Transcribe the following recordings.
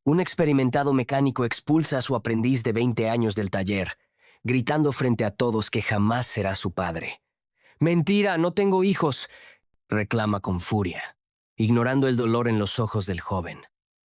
Un experimentado mecánico expulsa a su aprendiz de 20 años del taller, gritando frente a todos que jamás será su padre. «¡Mentira! ¡No tengo hijos!», reclama con furia, ignorando el dolor en los ojos del joven.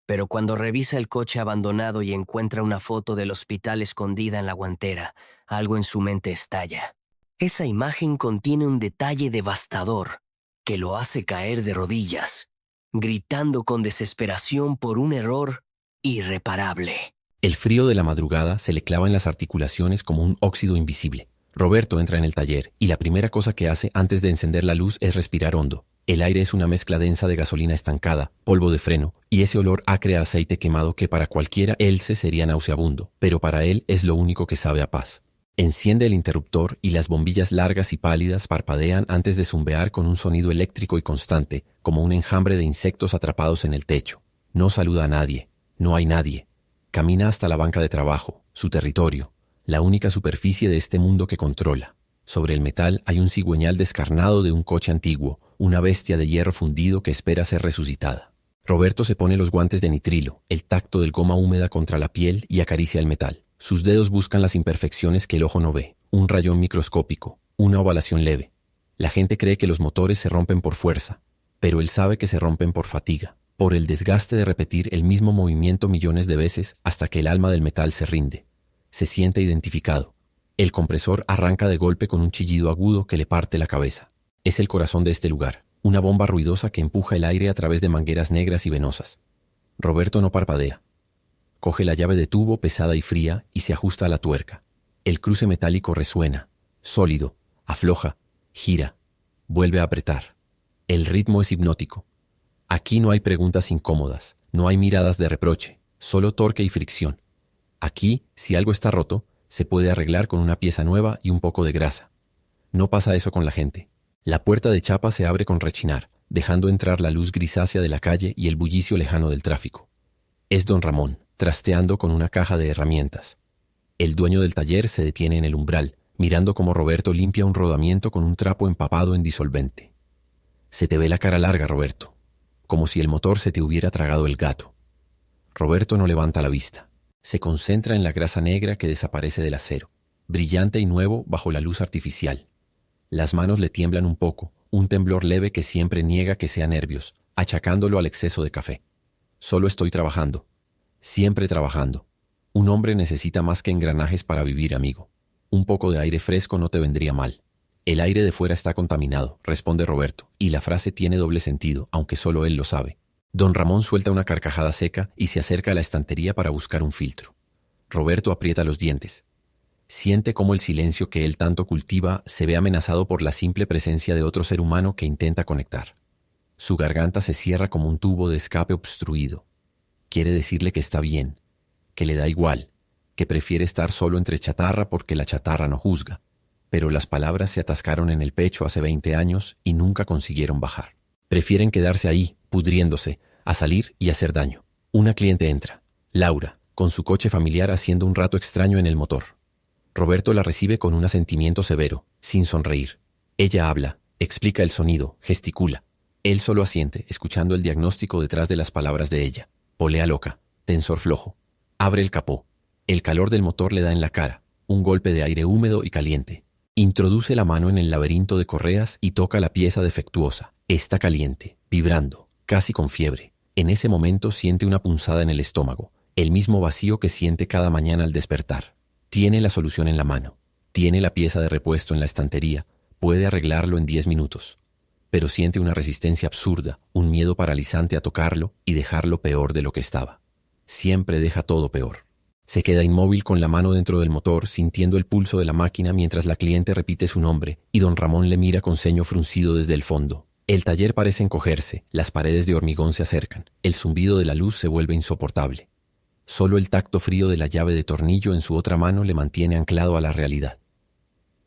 Pero cuando revisa el coche abandonado y encuentra una foto del hospital escondida en la guantera, algo en su mente estalla. Esa imagen contiene un detalle devastador que lo hace caer de rodillas, gritando con desesperación por un error irreparable. El frío de la madrugada se le clava en las articulaciones como un óxido invisible. Roberto entra en el taller y la primera cosa que hace antes de encender la luz es respirar hondo. El aire es una mezcla densa de gasolina estancada, polvo de freno y ese olor acre a aceite quemado que para cualquiera else sería nauseabundo, pero para él es lo único que sabe a paz. Enciende el interruptor y las bombillas largas y pálidas parpadean antes de zumbear con un sonido eléctrico y constante, como un enjambre de insectos atrapados en el techo. No saluda a nadie. No hay nadie. Camina hasta la banca de trabajo, su territorio, la única superficie de este mundo que controla. Sobre el metal hay un cigüeñal descarnado de un coche antiguo, una bestia de hierro fundido que espera ser resucitada. Roberto se pone los guantes de nitrilo, el tacto del goma húmeda contra la piel y acaricia el metal. Sus dedos buscan las imperfecciones que el ojo no ve, un rayón microscópico, una ovalación leve. La gente cree que los motores se rompen por fuerza, pero él sabe que se rompen por fatiga, por el desgaste de repetir el mismo movimiento millones de veces hasta que el alma del metal se rinde. Se siente identificado. El compresor arranca de golpe con un chillido agudo que le parte la cabeza. Es el corazón de este lugar, una bomba ruidosa que empuja el aire a través de mangueras negras y venosas. Roberto no parpadea. Coge la llave de tubo pesada y fría y se ajusta a la tuerca. El cruce metálico resuena, sólido, afloja, gira, vuelve a apretar. El ritmo es hipnótico. Aquí no hay preguntas incómodas, no hay miradas de reproche, solo torque y fricción. Aquí, si algo está roto, se puede arreglar con una pieza nueva y un poco de grasa. No pasa eso con la gente. La puerta de chapa se abre con rechinar, dejando entrar la luz grisácea de la calle y el bullicio lejano del tráfico. Es don Ramón, trasteando con una caja de herramientas. El dueño del taller se detiene en el umbral, mirando cómo Roberto limpia un rodamiento con un trapo empapado en disolvente. Se te ve la cara larga, Roberto, como si el motor se te hubiera tragado el gato. Roberto no levanta la vista. Se concentra en la grasa negra que desaparece del acero, brillante y nuevo bajo la luz artificial. Las manos le tiemblan un poco, un temblor leve que siempre niega que sea nervios, achacándolo al exceso de café. Solo estoy trabajando. Siempre trabajando. Un hombre necesita más que engranajes para vivir, amigo. Un poco de aire fresco no te vendría mal. El aire de fuera está contaminado, responde Roberto, y la frase tiene doble sentido, aunque solo él lo sabe. Don Ramón suelta una carcajada seca y se acerca a la estantería para buscar un filtro. Roberto aprieta los dientes. Siente cómo el silencio que él tanto cultiva se ve amenazado por la simple presencia de otro ser humano que intenta conectar. Su garganta se cierra como un tubo de escape obstruido. Quiere decirle que está bien, que le da igual, que prefiere estar solo entre chatarra porque la chatarra no juzga. Pero las palabras se atascaron en el pecho hace 20 años y nunca consiguieron bajar. Prefieren quedarse ahí, pudriéndose, a salir y hacer daño. Una cliente entra, Laura, con su coche familiar haciendo un rato extraño en el motor. Roberto la recibe con un asentimiento severo, sin sonreír. Ella habla, explica el sonido, gesticula. Él solo asiente, escuchando el diagnóstico detrás de las palabras de ella. Polea loca, tensor flojo. Abre el capó. El calor del motor le da en la cara, un golpe de aire húmedo y caliente. Introduce la mano en el laberinto de correas y toca la pieza defectuosa. Está caliente, vibrando, casi con fiebre. En ese momento siente una punzada en el estómago, el mismo vacío que siente cada mañana al despertar. Tiene la solución en la mano. Tiene la pieza de repuesto en la estantería. Puede arreglarlo en 10 minutos. Pero siente una resistencia absurda, un miedo paralizante a tocarlo y dejarlo peor de lo que estaba. Siempre deja todo peor. Se queda inmóvil con la mano dentro del motor, sintiendo el pulso de la máquina mientras la cliente repite su nombre, y don Ramón le mira con ceño fruncido desde el fondo. El taller parece encogerse, las paredes de hormigón se acercan, el zumbido de la luz se vuelve insoportable. Solo el tacto frío de la llave de tornillo en su otra mano le mantiene anclado a la realidad.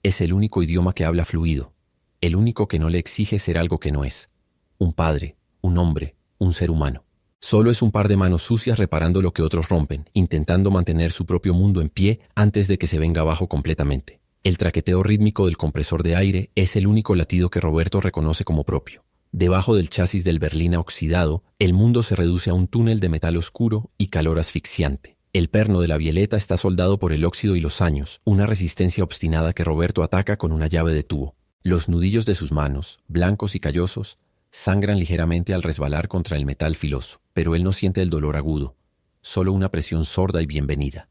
Es el único idioma que habla fluido, el único que no le exige ser algo que no es. Un padre, un hombre, un ser humano. Solo es un par de manos sucias reparando lo que otros rompen, intentando mantener su propio mundo en pie antes de que se venga abajo completamente. El traqueteo rítmico del compresor de aire es el único latido que Roberto reconoce como propio. Debajo del chasis del berlina oxidado, el mundo se reduce a un túnel de metal oscuro y calor asfixiante. El perno de la Violeta está soldado por el óxido y los años, una resistencia obstinada que Roberto ataca con una llave de tubo. Los nudillos de sus manos, blancos y callosos, sangran ligeramente al resbalar contra el metal filoso, pero él no siente el dolor agudo, solo una presión sorda y bienvenida.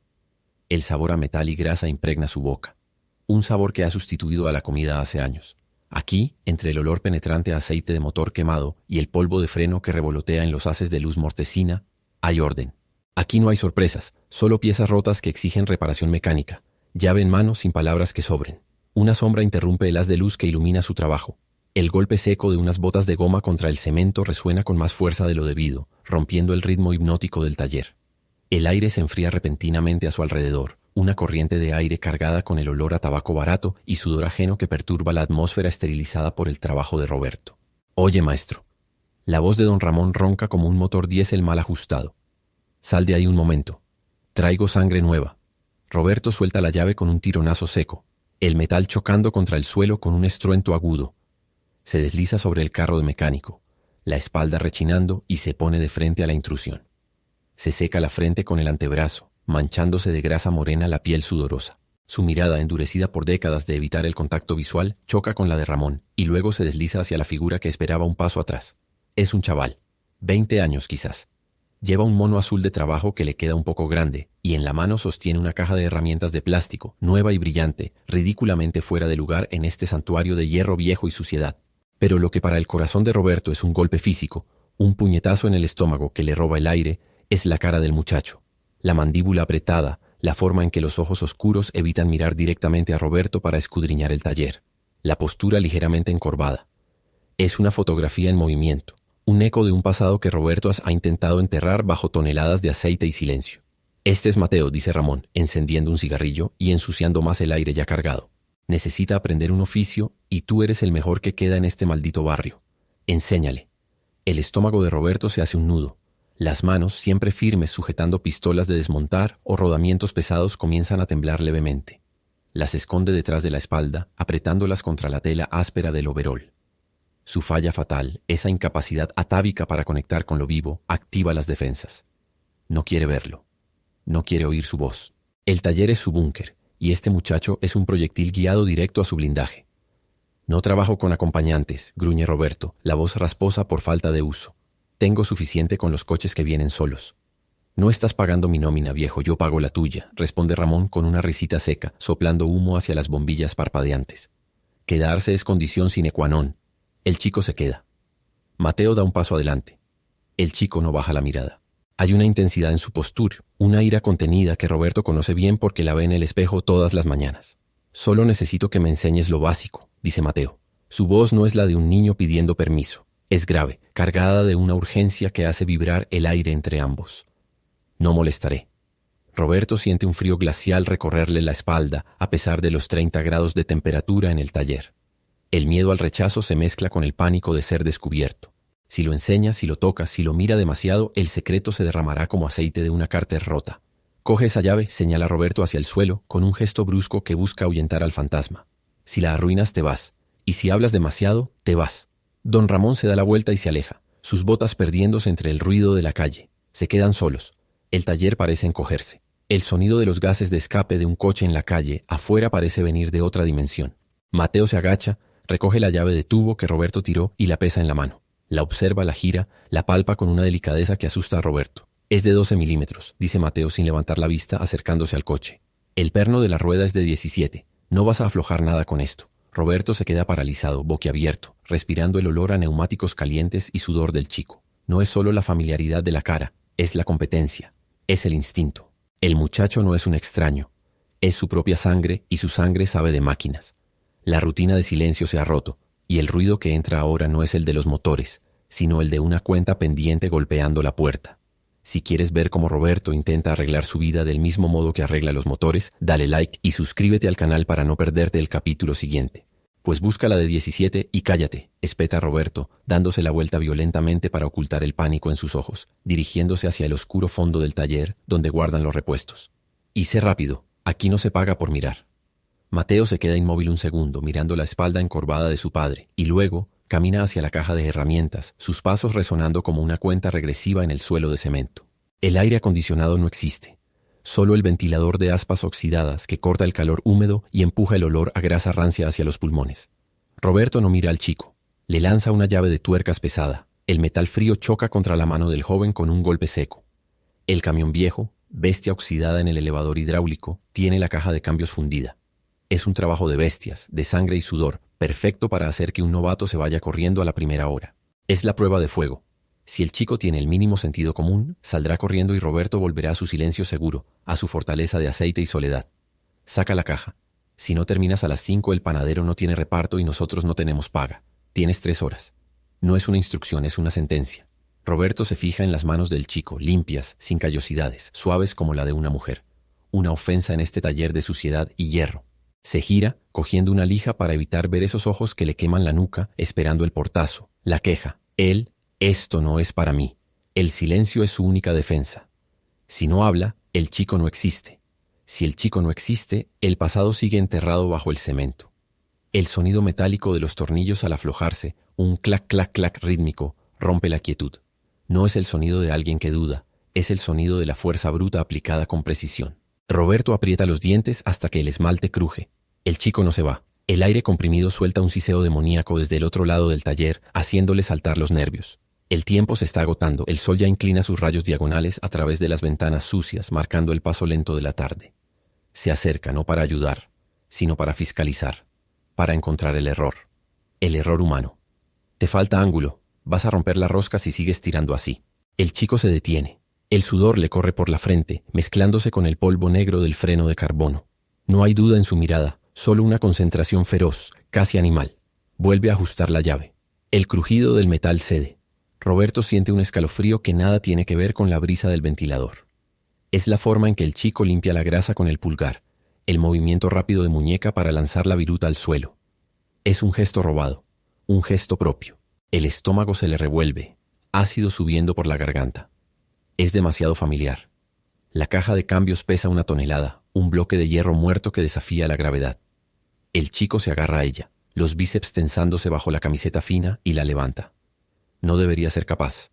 El sabor a metal y grasa impregna su boca, un sabor que ha sustituido a la comida hace años. Aquí, entre el olor penetrante a aceite de motor quemado y el polvo de freno que revolotea en los haces de luz mortecina, hay orden. Aquí no hay sorpresas, solo piezas rotas que exigen reparación mecánica, llave en mano sin palabras que sobren. Una sombra interrumpe el haz de luz que ilumina su trabajo. El golpe seco de unas botas de goma contra el cemento resuena con más fuerza de lo debido, rompiendo el ritmo hipnótico del taller. El aire se enfría repentinamente a su alrededor, una corriente de aire cargada con el olor a tabaco barato y sudor ajeno que perturba la atmósfera esterilizada por el trabajo de Roberto. «Oye, maestro». La voz de don Ramón ronca como un motor diésel mal ajustado. «Sal de ahí un momento. Traigo sangre nueva». Roberto suelta la llave con un tironazo seco, el metal chocando contra el suelo con un estruendo agudo. Se desliza sobre el carro de mecánico, la espalda rechinando y se pone de frente a la intrusión. Se seca la frente con el antebrazo, manchándose de grasa morena la piel sudorosa. Su mirada, endurecida por décadas de evitar el contacto visual, choca con la de Ramón y luego se desliza hacia la figura que esperaba un paso atrás. Es un chaval, 20 años quizás. Lleva un mono azul de trabajo que le queda un poco grande y en la mano sostiene una caja de herramientas de plástico, nueva y brillante, ridículamente fuera de lugar en este santuario de hierro viejo y suciedad. Pero lo que para el corazón de Roberto es un golpe físico, un puñetazo en el estómago que le roba el aire, es la cara del muchacho. La mandíbula apretada, la forma en que los ojos oscuros evitan mirar directamente a Roberto para escudriñar el taller. La postura ligeramente encorvada. Es una fotografía en movimiento, un eco de un pasado que Roberto ha intentado enterrar bajo toneladas de aceite y silencio. «Este es Mateo», dice Ramón, encendiendo un cigarrillo y ensuciando más el aire ya cargado. «Necesita aprender un oficio y tú eres el mejor que queda en este maldito barrio. Enséñale». El estómago de Roberto se hace un nudo. Las manos, siempre firmes sujetando pistolas de desmontar o rodamientos pesados, comienzan a temblar levemente. Las esconde detrás de la espalda, apretándolas contra la tela áspera del overol. Su falla fatal, esa incapacidad atávica para conectar con lo vivo, activa las defensas. No quiere verlo. No quiere oír su voz. El taller es su búnker, y este muchacho es un proyectil guiado directo a su blindaje. «No trabajo con acompañantes», gruñe Roberto, la voz rasposa por falta de uso. «Tengo suficiente con los coches que vienen solos». «No estás pagando mi nómina, viejo, yo pago la tuya», responde Ramón con una risita seca, soplando humo hacia las bombillas parpadeantes. Quedarse es condición sine qua non. El chico se queda. Mateo da un paso adelante. El chico no baja la mirada. Hay una intensidad en su postura, una ira contenida que Roberto conoce bien porque la ve en el espejo todas las mañanas. «Solo necesito que me enseñes lo básico», dice Mateo. Su voz no es la de un niño pidiendo permiso. Es grave, cargada de una urgencia que hace vibrar el aire entre ambos. «No molestaré». Roberto siente un frío glacial recorrerle la espalda a pesar de los 30 grados de temperatura en el taller. El miedo al rechazo se mezcla con el pánico de ser descubierto. Si lo enseña, si lo toca, si lo mira demasiado, el secreto se derramará como aceite de una cárter rota. «Coge esa llave», señala Roberto hacia el suelo, con un gesto brusco que busca ahuyentar al fantasma. «Si la arruinas, te vas. Y si hablas demasiado, te vas». Don Ramón se da la vuelta y se aleja, sus botas perdiéndose entre el ruido de la calle. Se quedan solos. El taller parece encogerse. El sonido de los gases de escape de un coche en la calle afuera parece venir de otra dimensión. Mateo se agacha, recoge la llave de tubo que Roberto tiró y la pesa en la mano. La observa, la gira, la palpa con una delicadeza que asusta a Roberto. «Es de 12 milímetros», dice Mateo sin levantar la vista, acercándose al coche. «El perno de la rueda es de 17. No vas a aflojar nada con esto». Roberto se queda paralizado, boquiabierto, respirando el olor a neumáticos calientes y sudor del chico. No es solo la familiaridad de la cara, es la competencia, es el instinto. El muchacho no es un extraño, es su propia sangre y su sangre sabe de máquinas. La rutina de silencio se ha roto, y el ruido que entra ahora no es el de los motores, sino el de una cuenta pendiente golpeando la puerta. Si quieres ver cómo Roberto intenta arreglar su vida del mismo modo que arregla los motores, dale like y suscríbete al canal para no perderte el capítulo siguiente. Pues busca la de 17 y cállate, espeta Roberto, dándose la vuelta violentamente para ocultar el pánico en sus ojos, dirigiéndose hacia el oscuro fondo del taller donde guardan los repuestos. Y sé rápido, aquí no se paga por mirar. Mateo se queda inmóvil un segundo, mirando la espalda encorvada de su padre, y luego, Camina hacia la caja de herramientas, sus pasos resonando como una cuenta regresiva en el suelo de cemento. El aire acondicionado no existe. Solo el ventilador de aspas oxidadas que corta el calor húmedo y empuja el olor a grasa rancia hacia los pulmones. Roberto no mira al chico. Le lanza una llave de tuercas pesada. El metal frío choca contra la mano del joven con un golpe seco. El camión viejo, bestia oxidada en el elevador hidráulico, tiene la caja de cambios fundida. Es un trabajo de bestias, de sangre y sudor, perfecto para hacer que un novato se vaya corriendo a la primera hora. Es la prueba de fuego. Si el chico tiene el mínimo sentido común, saldrá corriendo y Roberto volverá a su silencio seguro, a su fortaleza de aceite y soledad. Saca la caja. Si no terminas a las 5, el panadero no tiene reparto y nosotros no tenemos paga. Tienes 3 horas. No es una instrucción, es una sentencia. Roberto se fija en las manos del chico, limpias, sin callosidades, suaves como la de una mujer. Una ofensa en este taller de suciedad y hierro. Se gira, cogiendo una lija para evitar ver esos ojos que le queman la nuca, esperando el portazo, la queja. Él, esto no es para mí. El silencio es su única defensa. Si no habla, el chico no existe. Si el chico no existe, el pasado sigue enterrado bajo el cemento. El sonido metálico de los tornillos al aflojarse, un clac, clac, clac rítmico, rompe la quietud. No es el sonido de alguien que duda, es el sonido de la fuerza bruta aplicada con precisión. Roberto aprieta los dientes hasta que el esmalte cruje. El chico no se va. El aire comprimido suelta un siseo demoníaco desde el otro lado del taller, haciéndole saltar los nervios. El tiempo se está agotando, el sol ya inclina sus rayos diagonales a través de las ventanas sucias, marcando el paso lento de la tarde. Se acerca no para ayudar, sino para fiscalizar, para encontrar el error humano. Te falta ángulo, vas a romper la rosca si sigues tirando así. El chico se detiene. El sudor le corre por la frente, mezclándose con el polvo negro del freno de carbono. No hay duda en su mirada, solo una concentración feroz, casi animal. Vuelve a ajustar la llave. El crujido del metal cede. Roberto siente un escalofrío que nada tiene que ver con la brisa del ventilador. Es la forma en que el chico limpia la grasa con el pulgar, el movimiento rápido de muñeca para lanzar la viruta al suelo. Es un gesto robado, un gesto propio. El estómago se le revuelve, ácido subiendo por la garganta. Es demasiado familiar. La caja de cambios pesa 1 tonelada, un bloque de hierro muerto que desafía la gravedad. El chico se agarra a ella, los bíceps tensándose bajo la camiseta fina y la levanta. No debería ser capaz.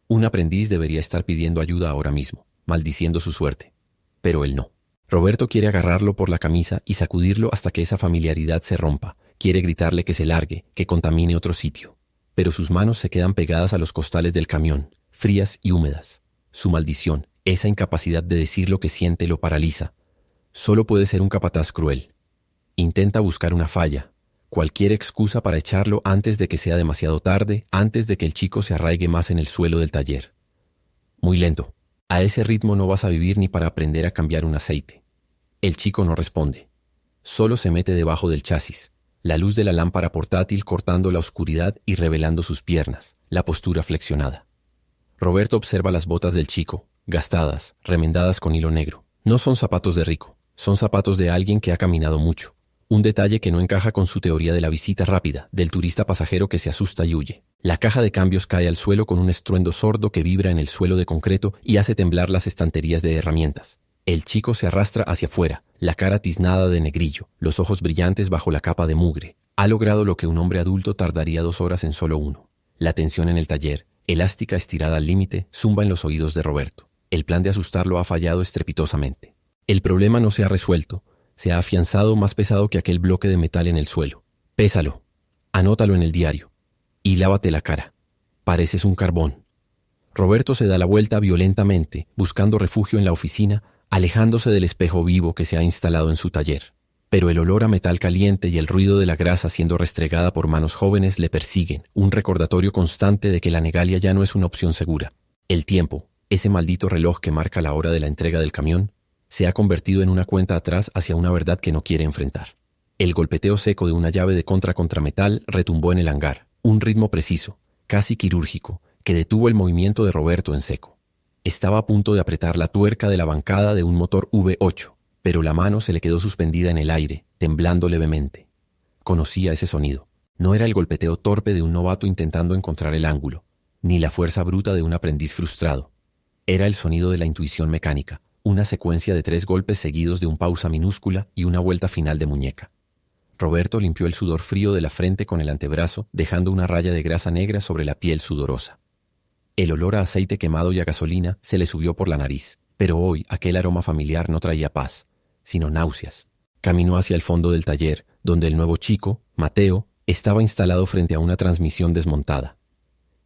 Un aprendiz debería estar pidiendo ayuda ahora mismo, maldiciendo su suerte. Pero él no. Roberto quiere agarrarlo por la camisa y sacudirlo hasta que esa familiaridad se rompa. Quiere gritarle que se largue, que contamine otro sitio. Pero sus manos se quedan pegadas a los costales del camión, frías y húmedas. Su maldición, esa incapacidad de decir lo que siente, lo paraliza. Solo puede ser un capataz cruel. Intenta buscar una falla, cualquier excusa para echarlo antes de que sea demasiado tarde, antes de que el chico se arraigue más en el suelo del taller. Muy lento. A ese ritmo no vas a vivir ni para aprender a cambiar un aceite. El chico no responde. Solo se mete debajo del chasis, la luz de la lámpara portátil cortando la oscuridad y revelando sus piernas, la postura flexionada. Roberto observa las botas del chico, gastadas, remendadas con hilo negro. No son zapatos de rico, son zapatos de alguien que ha caminado mucho. Un detalle que no encaja con su teoría de la visita rápida, del turista pasajero que se asusta y huye. La caja de cambios cae al suelo con un estruendo sordo que vibra en el suelo de concreto y hace temblar las estanterías de herramientas. El chico se arrastra hacia afuera, la cara tiznada de negrillo, los ojos brillantes bajo la capa de mugre. Ha logrado lo que un hombre adulto tardaría 2 horas en solo 1. La tensión en el taller, elástica estirada al límite, zumba en los oídos de Roberto. El plan de asustarlo ha fallado estrepitosamente. El problema no se ha resuelto. Se ha afianzado más pesado que aquel bloque de metal en el suelo. Pésalo. Anótalo en el diario. Y lávate la cara. Pareces un carbón. Roberto se da la vuelta violentamente, buscando refugio en la oficina, alejándose del espejo vivo que se ha instalado en su taller. Pero el olor a metal caliente y el ruido de la grasa siendo restregada por manos jóvenes le persiguen, un recordatorio constante de que la negalia ya no es una opción segura. El tiempo, ese maldito reloj que marca la hora de la entrega del camión, se ha convertido en una cuenta atrás hacia una verdad que no quiere enfrentar. El golpeteo seco de una llave de contra metal retumbó en el hangar, un ritmo preciso, casi quirúrgico, que detuvo el movimiento de Roberto en seco. Estaba a punto de apretar la tuerca de la bancada de un motor V8, pero la mano se le quedó suspendida en el aire, temblando levemente. Conocía ese sonido. No era el golpeteo torpe de un novato intentando encontrar el ángulo, ni la fuerza bruta de un aprendiz frustrado. Era el sonido de la intuición mecánica, una secuencia de 3 golpes seguidos de un pausa minúscula y una vuelta final de muñeca. Roberto limpió el sudor frío de la frente con el antebrazo, dejando una raya de grasa negra sobre la piel sudorosa. El olor a aceite quemado y a gasolina se le subió por la nariz, pero hoy aquel aroma familiar no traía paz, sino náuseas. Caminó hacia el fondo del taller, donde el nuevo chico, Mateo, estaba instalado frente a una transmisión desmontada.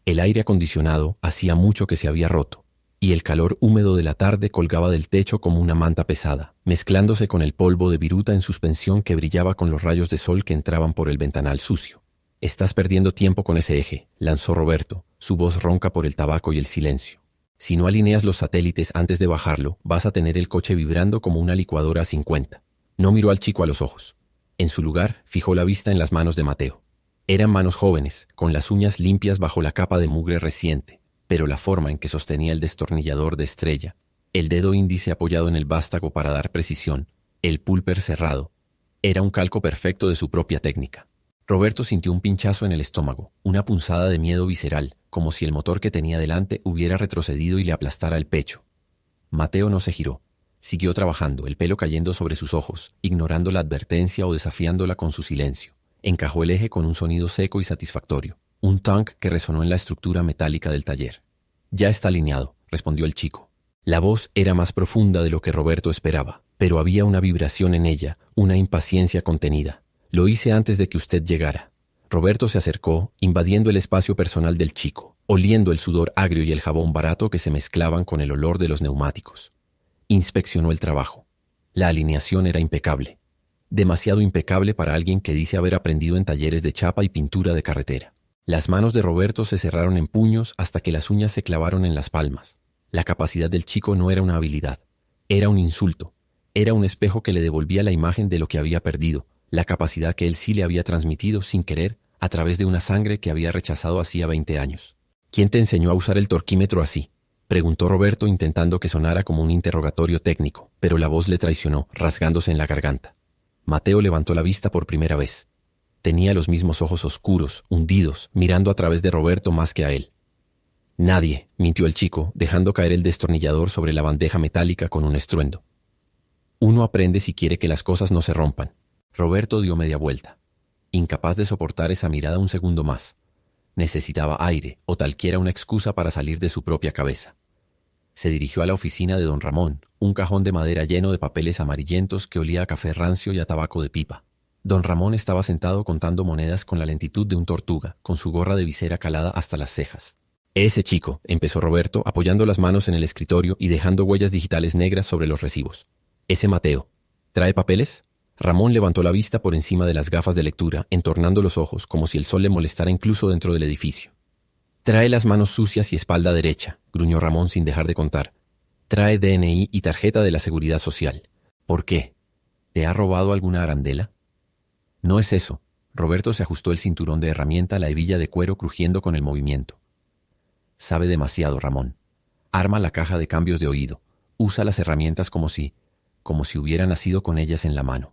El aire acondicionado hacía mucho que se había roto, y el calor húmedo de la tarde colgaba del techo como una manta pesada, mezclándose con el polvo de viruta en suspensión que brillaba con los rayos de sol que entraban por el ventanal sucio. «Estás perdiendo tiempo con ese eje», lanzó Roberto, su voz ronca por el tabaco y el silencio. «Si no alineas los satélites antes de bajarlo, vas a tener el coche vibrando como una licuadora a 50». No miró al chico a los ojos. En su lugar, fijó la vista en las manos de Mateo. Eran manos jóvenes, con las uñas limpias bajo la capa de mugre reciente, pero la forma en que sostenía el destornillador de estrella, el dedo índice apoyado en el vástago para dar precisión, el pulper cerrado, era un calco perfecto de su propia técnica. Roberto sintió un pinchazo en el estómago, una punzada de miedo visceral, como si el motor que tenía delante hubiera retrocedido y le aplastara el pecho. Mateo no se giró. Siguió trabajando, el pelo cayendo sobre sus ojos, ignorando la advertencia o desafiándola con su silencio. Encajó el eje con un sonido seco y satisfactorio, un tank que resonó en la estructura metálica del taller. «Ya está alineado», respondió el chico. La voz era más profunda de lo que Roberto esperaba, pero había una vibración en ella, una impaciencia contenida. «Lo hice antes de que usted llegara». Roberto se acercó, invadiendo el espacio personal del chico, oliendo el sudor agrio y el jabón barato que se mezclaban con el olor de los neumáticos. Inspeccionó el trabajo. La alineación era impecable. Demasiado impecable para alguien que dice haber aprendido en talleres de chapa y pintura de carretera. Las manos de Roberto se cerraron en puños hasta que las uñas se clavaron en las palmas. La capacidad del chico no era una habilidad. Era un insulto. Era un espejo que le devolvía la imagen de lo que había perdido, la capacidad que él sí le había transmitido sin querer a través de una sangre que había rechazado hacía 20 años. «¿Quién te enseñó a usar el torquímetro así?», preguntó Roberto intentando que sonara como un interrogatorio técnico, pero la voz le traicionó, rasgándose en la garganta. Mateo levantó la vista por primera vez. Tenía los mismos ojos oscuros, hundidos, mirando a través de Roberto más que a él. «Nadie», mintió el chico, dejando caer el destornillador sobre la bandeja metálica con un estruendo. «Uno aprende si quiere que las cosas no se rompan». Roberto dio media vuelta, incapaz de soportar esa mirada un segundo más. Necesitaba aire o talquiera una excusa para salir de su propia cabeza. Se dirigió a la oficina de don Ramón, un cajón de madera lleno de papeles amarillentos que olía a café rancio y a tabaco de pipa. Don Ramón estaba sentado contando monedas con la lentitud de un tortuga, con su gorra de visera calada hasta las cejas. «Ese chico», empezó Roberto, apoyando las manos en el escritorio y dejando huellas digitales negras sobre los recibos. «Ese Mateo. ¿Trae papeles?» Ramón levantó la vista por encima de las gafas de lectura, entornando los ojos como si el sol le molestara incluso dentro del edificio. «Trae las manos sucias y espalda derecha», gruñó Ramón sin dejar de contar. «Trae DNI y tarjeta de la Seguridad Social. ¿Por qué? ¿Te ha robado alguna arandela?» «No es eso». Roberto se ajustó el cinturón de herramienta a la hebilla de cuero crujiendo con el movimiento. «Sabe demasiado, Ramón. Arma la caja de cambios de oído. Usa las herramientas como si hubiera nacido con ellas en la mano.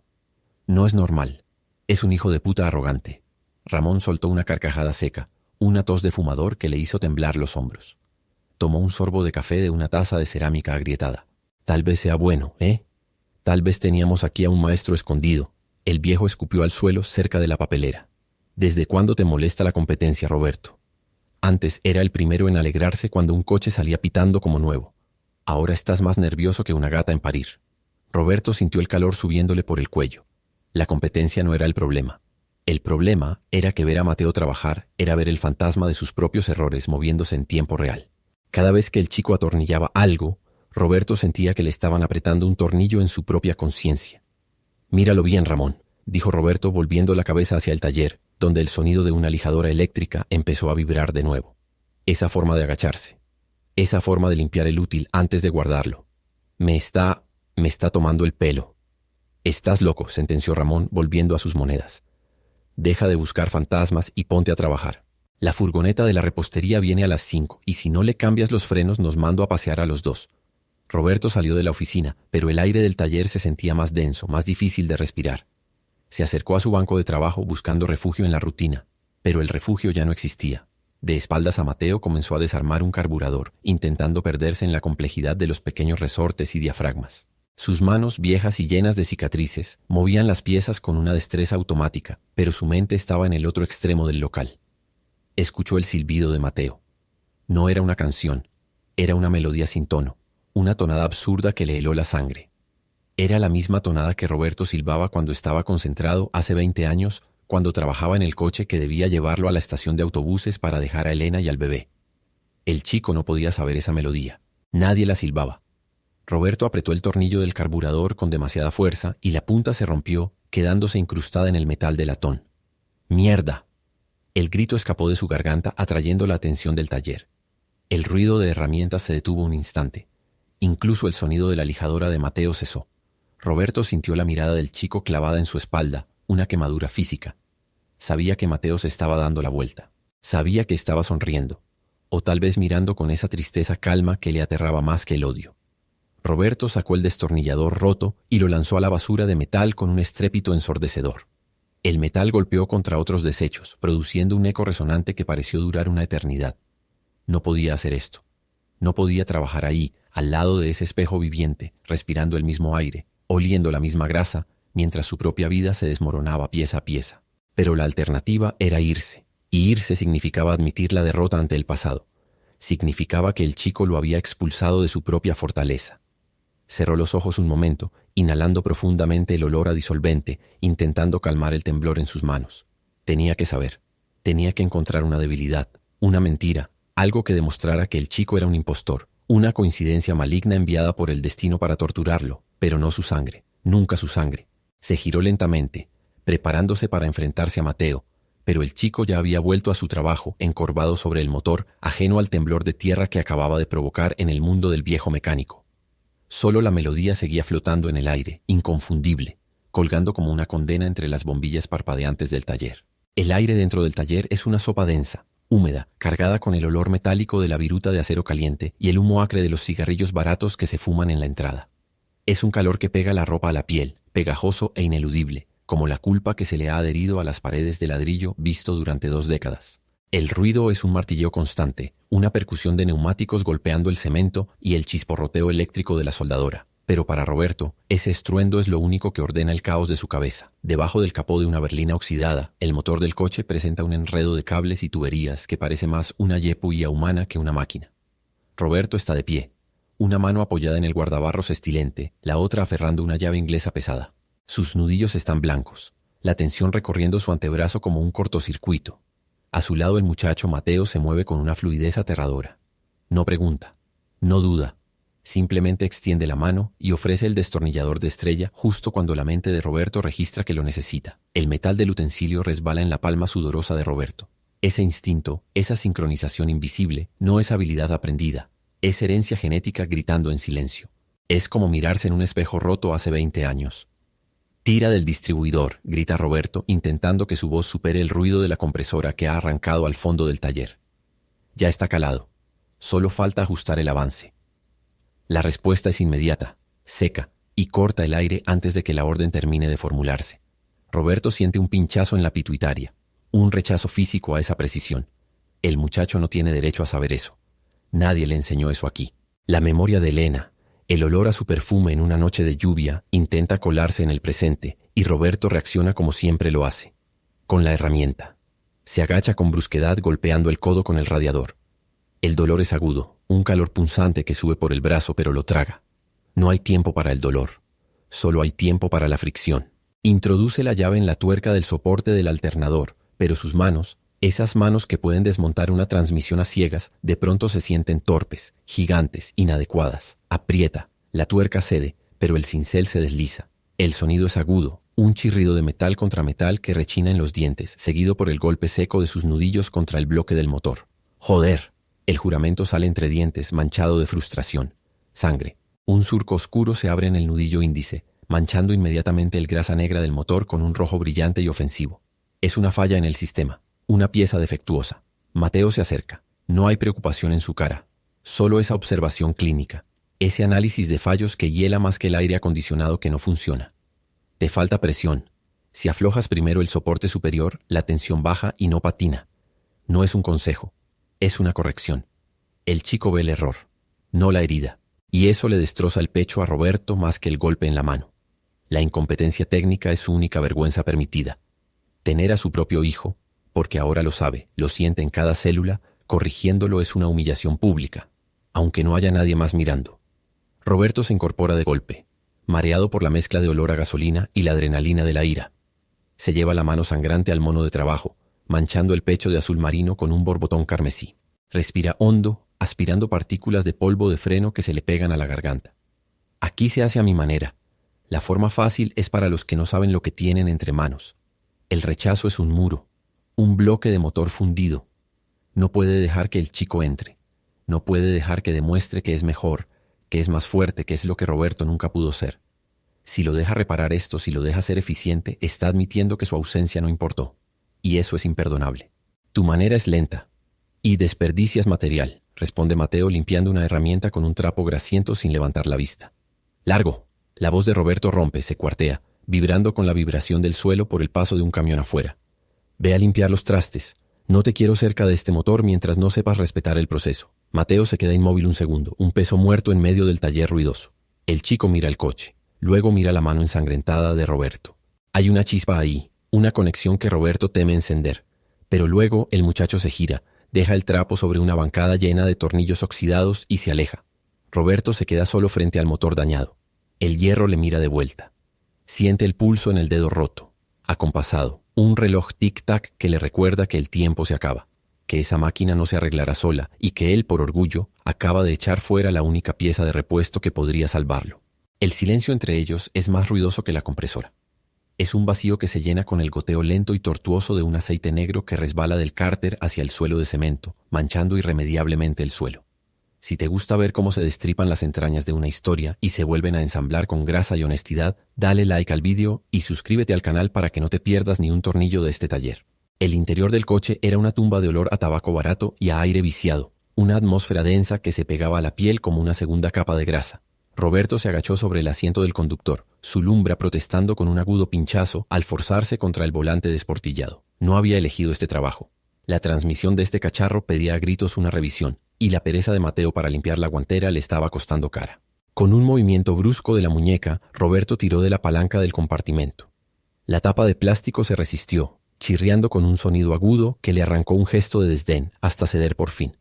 No es normal. Es un hijo de puta arrogante». Ramón soltó una carcajada seca, una tos de fumador que le hizo temblar los hombros. Tomó un sorbo de café de una taza de cerámica agrietada. «Tal vez sea bueno, ¿eh? Tal vez teníamos aquí a un maestro escondido». El viejo escupió al suelo cerca de la papelera. «¿Desde cuándo te molesta la competencia, Roberto? Antes era el primero en alegrarse cuando un coche salía pitando como nuevo. Ahora estás más nervioso que una gata en parir». Roberto sintió el calor subiéndole por el cuello. La competencia no era el problema. El problema era que ver a Mateo trabajar era ver el fantasma de sus propios errores moviéndose en tiempo real. Cada vez que el chico atornillaba algo, Roberto sentía que le estaban apretando un tornillo en su propia conciencia. «Míralo bien, Ramón», dijo Roberto volviendo la cabeza hacia el taller, donde el sonido de una lijadora eléctrica empezó a vibrar de nuevo. Esa forma de agacharse. Esa forma de limpiar el útil antes de guardarlo. Me está tomando el pelo». «Estás loco», sentenció Ramón volviendo a sus monedas. «Deja de buscar fantasmas y ponte a trabajar. La furgoneta de la repostería viene a las 5 y si no le cambias los frenos nos mando a pasear a los dos». Roberto salió de la oficina, pero el aire del taller se sentía más denso, más difícil de respirar. Se acercó a su banco de trabajo buscando refugio en la rutina, pero el refugio ya no existía. De espaldas a Mateo comenzó a desarmar un carburador, intentando perderse en la complejidad de los pequeños resortes y diafragmas. Sus manos, viejas y llenas de cicatrices, movían las piezas con una destreza automática, pero su mente estaba en el otro extremo del local. Escuchó el silbido de Mateo. No era una canción, era una melodía sin tono, una tonada absurda que le heló la sangre. Era la misma tonada que Roberto silbaba cuando estaba concentrado hace 20 años, cuando trabajaba en el coche que debía llevarlo a la estación de autobuses para dejar a Elena y al bebé. El chico no podía saber esa melodía. Nadie la silbaba. Roberto apretó el tornillo del carburador con demasiada fuerza y la punta se rompió, quedándose incrustada en el metal del latón. ¡Mierda! El grito escapó de su garganta, atrayendo la atención del taller. El ruido de herramientas se detuvo un instante. Incluso el sonido de la lijadora de Mateo cesó. Roberto sintió la mirada del chico clavada en su espalda, una quemadura física. Sabía que Mateo se estaba dando la vuelta. Sabía que estaba sonriendo, o tal vez mirando con esa tristeza calma que le aterraba más que el odio. Roberto sacó el destornillador roto y lo lanzó a la basura de metal con un estrépito ensordecedor. El metal golpeó contra otros desechos, produciendo un eco resonante que pareció durar una eternidad. No podía hacer esto. No podía trabajar ahí, al lado de ese espejo viviente, respirando el mismo aire, oliendo la misma grasa, mientras su propia vida se desmoronaba pieza a pieza. Pero la alternativa era irse, y irse significaba admitir la derrota ante el pasado. Significaba que el chico lo había expulsado de su propia fortaleza. Cerró los ojos un momento, inhalando profundamente el olor a disolvente, intentando calmar el temblor en sus manos. Tenía que saber. Tenía que encontrar una debilidad, una mentira, algo que demostrara que el chico era un impostor, una coincidencia maligna enviada por el destino para torturarlo, pero no su sangre, nunca su sangre. Se giró lentamente, preparándose para enfrentarse a Mateo, pero el chico ya había vuelto a su trabajo, encorvado sobre el motor, ajeno al temblor de tierra que acababa de provocar en el mundo del viejo mecánico. Solo la melodía seguía flotando en el aire, inconfundible, colgando como una condena entre las bombillas parpadeantes del taller. El aire dentro del taller es una sopa densa, húmeda, cargada con el olor metálico de la viruta de acero caliente y el humo acre de los cigarrillos baratos que se fuman en la entrada. Es un calor que pega la ropa a la piel, pegajoso e ineludible, como la culpa que se le ha adherido a las paredes de ladrillo visto durante 2 décadas. El ruido es un martilleo constante, una percusión de neumáticos golpeando el cemento y el chisporroteo eléctrico de la soldadora. Pero para Roberto, ese estruendo es lo único que ordena el caos de su cabeza. Debajo del capó de una berlina oxidada, el motor del coche presenta un enredo de cables y tuberías que parece más una yepuilla humana que una máquina. Roberto está de pie, una mano apoyada en el guardabarros estilente, la otra aferrando una llave inglesa pesada. Sus nudillos están blancos, la tensión recorriendo su antebrazo como un cortocircuito. A su lado el muchacho Mateo se mueve con una fluidez aterradora. No pregunta, no duda, simplemente extiende la mano y ofrece el destornillador de estrella justo cuando la mente de Roberto registra que lo necesita. El metal del utensilio resbala en la palma sudorosa de Roberto. Ese instinto, esa sincronización invisible, no es habilidad aprendida, es herencia genética gritando en silencio. Es como mirarse en un espejo roto hace 20 años. «Tira del distribuidor», grita Roberto, intentando que su voz supere el ruido de la compresora que ha arrancado al fondo del taller. Ya está calado. Solo falta ajustar el avance. La respuesta es inmediata, seca, y corta el aire antes de que la orden termine de formularse. Roberto siente un pinchazo en la pituitaria, un rechazo físico a esa precisión. El muchacho no tiene derecho a saber eso. Nadie le enseñó eso aquí. La memoria de Elena, el olor a su perfume en una noche de lluvia, intenta colarse en el presente, y Roberto reacciona como siempre lo hace, con la herramienta. Se agacha con brusquedad golpeando el codo con el radiador. El dolor es agudo, un calor punzante que sube por el brazo pero lo traga. No hay tiempo para el dolor, solo hay tiempo para la fricción. Introduce la llave en la tuerca del soporte del alternador, pero sus manos, esas manos que pueden desmontar una transmisión a ciegas, de pronto se sienten torpes, gigantes, inadecuadas. Aprieta, la tuerca cede, pero el cincel se desliza. El sonido es agudo, un chirrido de metal contra metal que rechina en los dientes, seguido por el golpe seco de sus nudillos contra el bloque del motor. ¡Joder! El juramento sale entre dientes, manchado de frustración. Sangre. Un surco oscuro se abre en el nudillo índice, manchando inmediatamente el grasa negra del motor con un rojo brillante y ofensivo. Es una falla en el sistema. Una pieza defectuosa. Mateo se acerca. No hay preocupación en su cara. Solo esa observación clínica. Ese análisis de fallos que hiela más que el aire acondicionado que no funciona. Te falta presión. Si aflojas primero el soporte superior, la tensión baja y no patina. No es un consejo. Es una corrección. El chico ve el error, no la herida. Y eso le destroza el pecho a Roberto más que el golpe en la mano. La incompetencia técnica es su única vergüenza permitida. Tener a su propio hijo, porque ahora lo sabe, lo siente en cada célula, corrigiéndolo es una humillación pública, aunque no haya nadie más mirando. Roberto se incorpora de golpe, mareado por la mezcla de olor a gasolina y la adrenalina de la ira. Se lleva la mano sangrante al mono de trabajo, manchando el pecho de azul marino con un borbotón carmesí. Respira hondo, aspirando partículas de polvo de freno que se le pegan a la garganta. Aquí se hace a mi manera. La forma fácil es para los que no saben lo que tienen entre manos. El rechazo es un muro, un bloque de motor fundido. No puede dejar que el chico entre. No puede dejar que demuestre que es mejor, que es más fuerte, que es lo que Roberto nunca pudo ser. Si lo deja reparar esto, si lo deja ser eficiente, está admitiendo que su ausencia no importó. Y eso es imperdonable. Tu manera es lenta. Y desperdicias material, responde Mateo limpiando una herramienta con un trapo grasiento sin levantar la vista. ¡Largo! La voz de Roberto rompe, se cuartea, vibrando con la vibración del suelo por el paso de un camión afuera. Ve a limpiar los trastes. No te quiero cerca de este motor mientras no sepas respetar el proceso. Mateo se queda inmóvil un segundo, un peso muerto en medio del taller ruidoso. El chico mira el coche, luego mira la mano ensangrentada de Roberto. Hay una chispa ahí, una conexión que Roberto teme encender. Pero luego el muchacho se gira, deja el trapo sobre una bancada llena de tornillos oxidados y se aleja. Roberto se queda solo frente al motor dañado. El hierro le mira de vuelta. Siente el pulso en el dedo roto, acompasado, un reloj tic-tac que le recuerda que el tiempo se acaba, que esa máquina no se arreglará sola y que él, por orgullo, acaba de echar fuera la única pieza de repuesto que podría salvarlo. El silencio entre ellos es más ruidoso que la compresora. Es un vacío que se llena con el goteo lento y tortuoso de un aceite negro que resbala del cárter hacia el suelo de cemento, manchando irremediablemente el suelo. Si te gusta ver cómo se destripan las entrañas de una historia y se vuelven a ensamblar con grasa y honestidad, dale like al vídeo y suscríbete al canal para que no te pierdas ni un tornillo de este taller. El interior del coche era una tumba de olor a tabaco barato y a aire viciado, una atmósfera densa que se pegaba a la piel como una segunda capa de grasa. Roberto se agachó sobre el asiento del conductor, su lumbra protestando con un agudo pinchazo al forzarse contra el volante desportillado. No había elegido este trabajo. La transmisión de este cacharro pedía a gritos una revisión, y la pereza de Mateo para limpiar la guantera le estaba costando cara. Con un movimiento brusco de la muñeca, Roberto tiró de la palanca del compartimento. La tapa de plástico se resistió, chirriando con un sonido agudo que le arrancó un gesto de desdén hasta ceder por fin.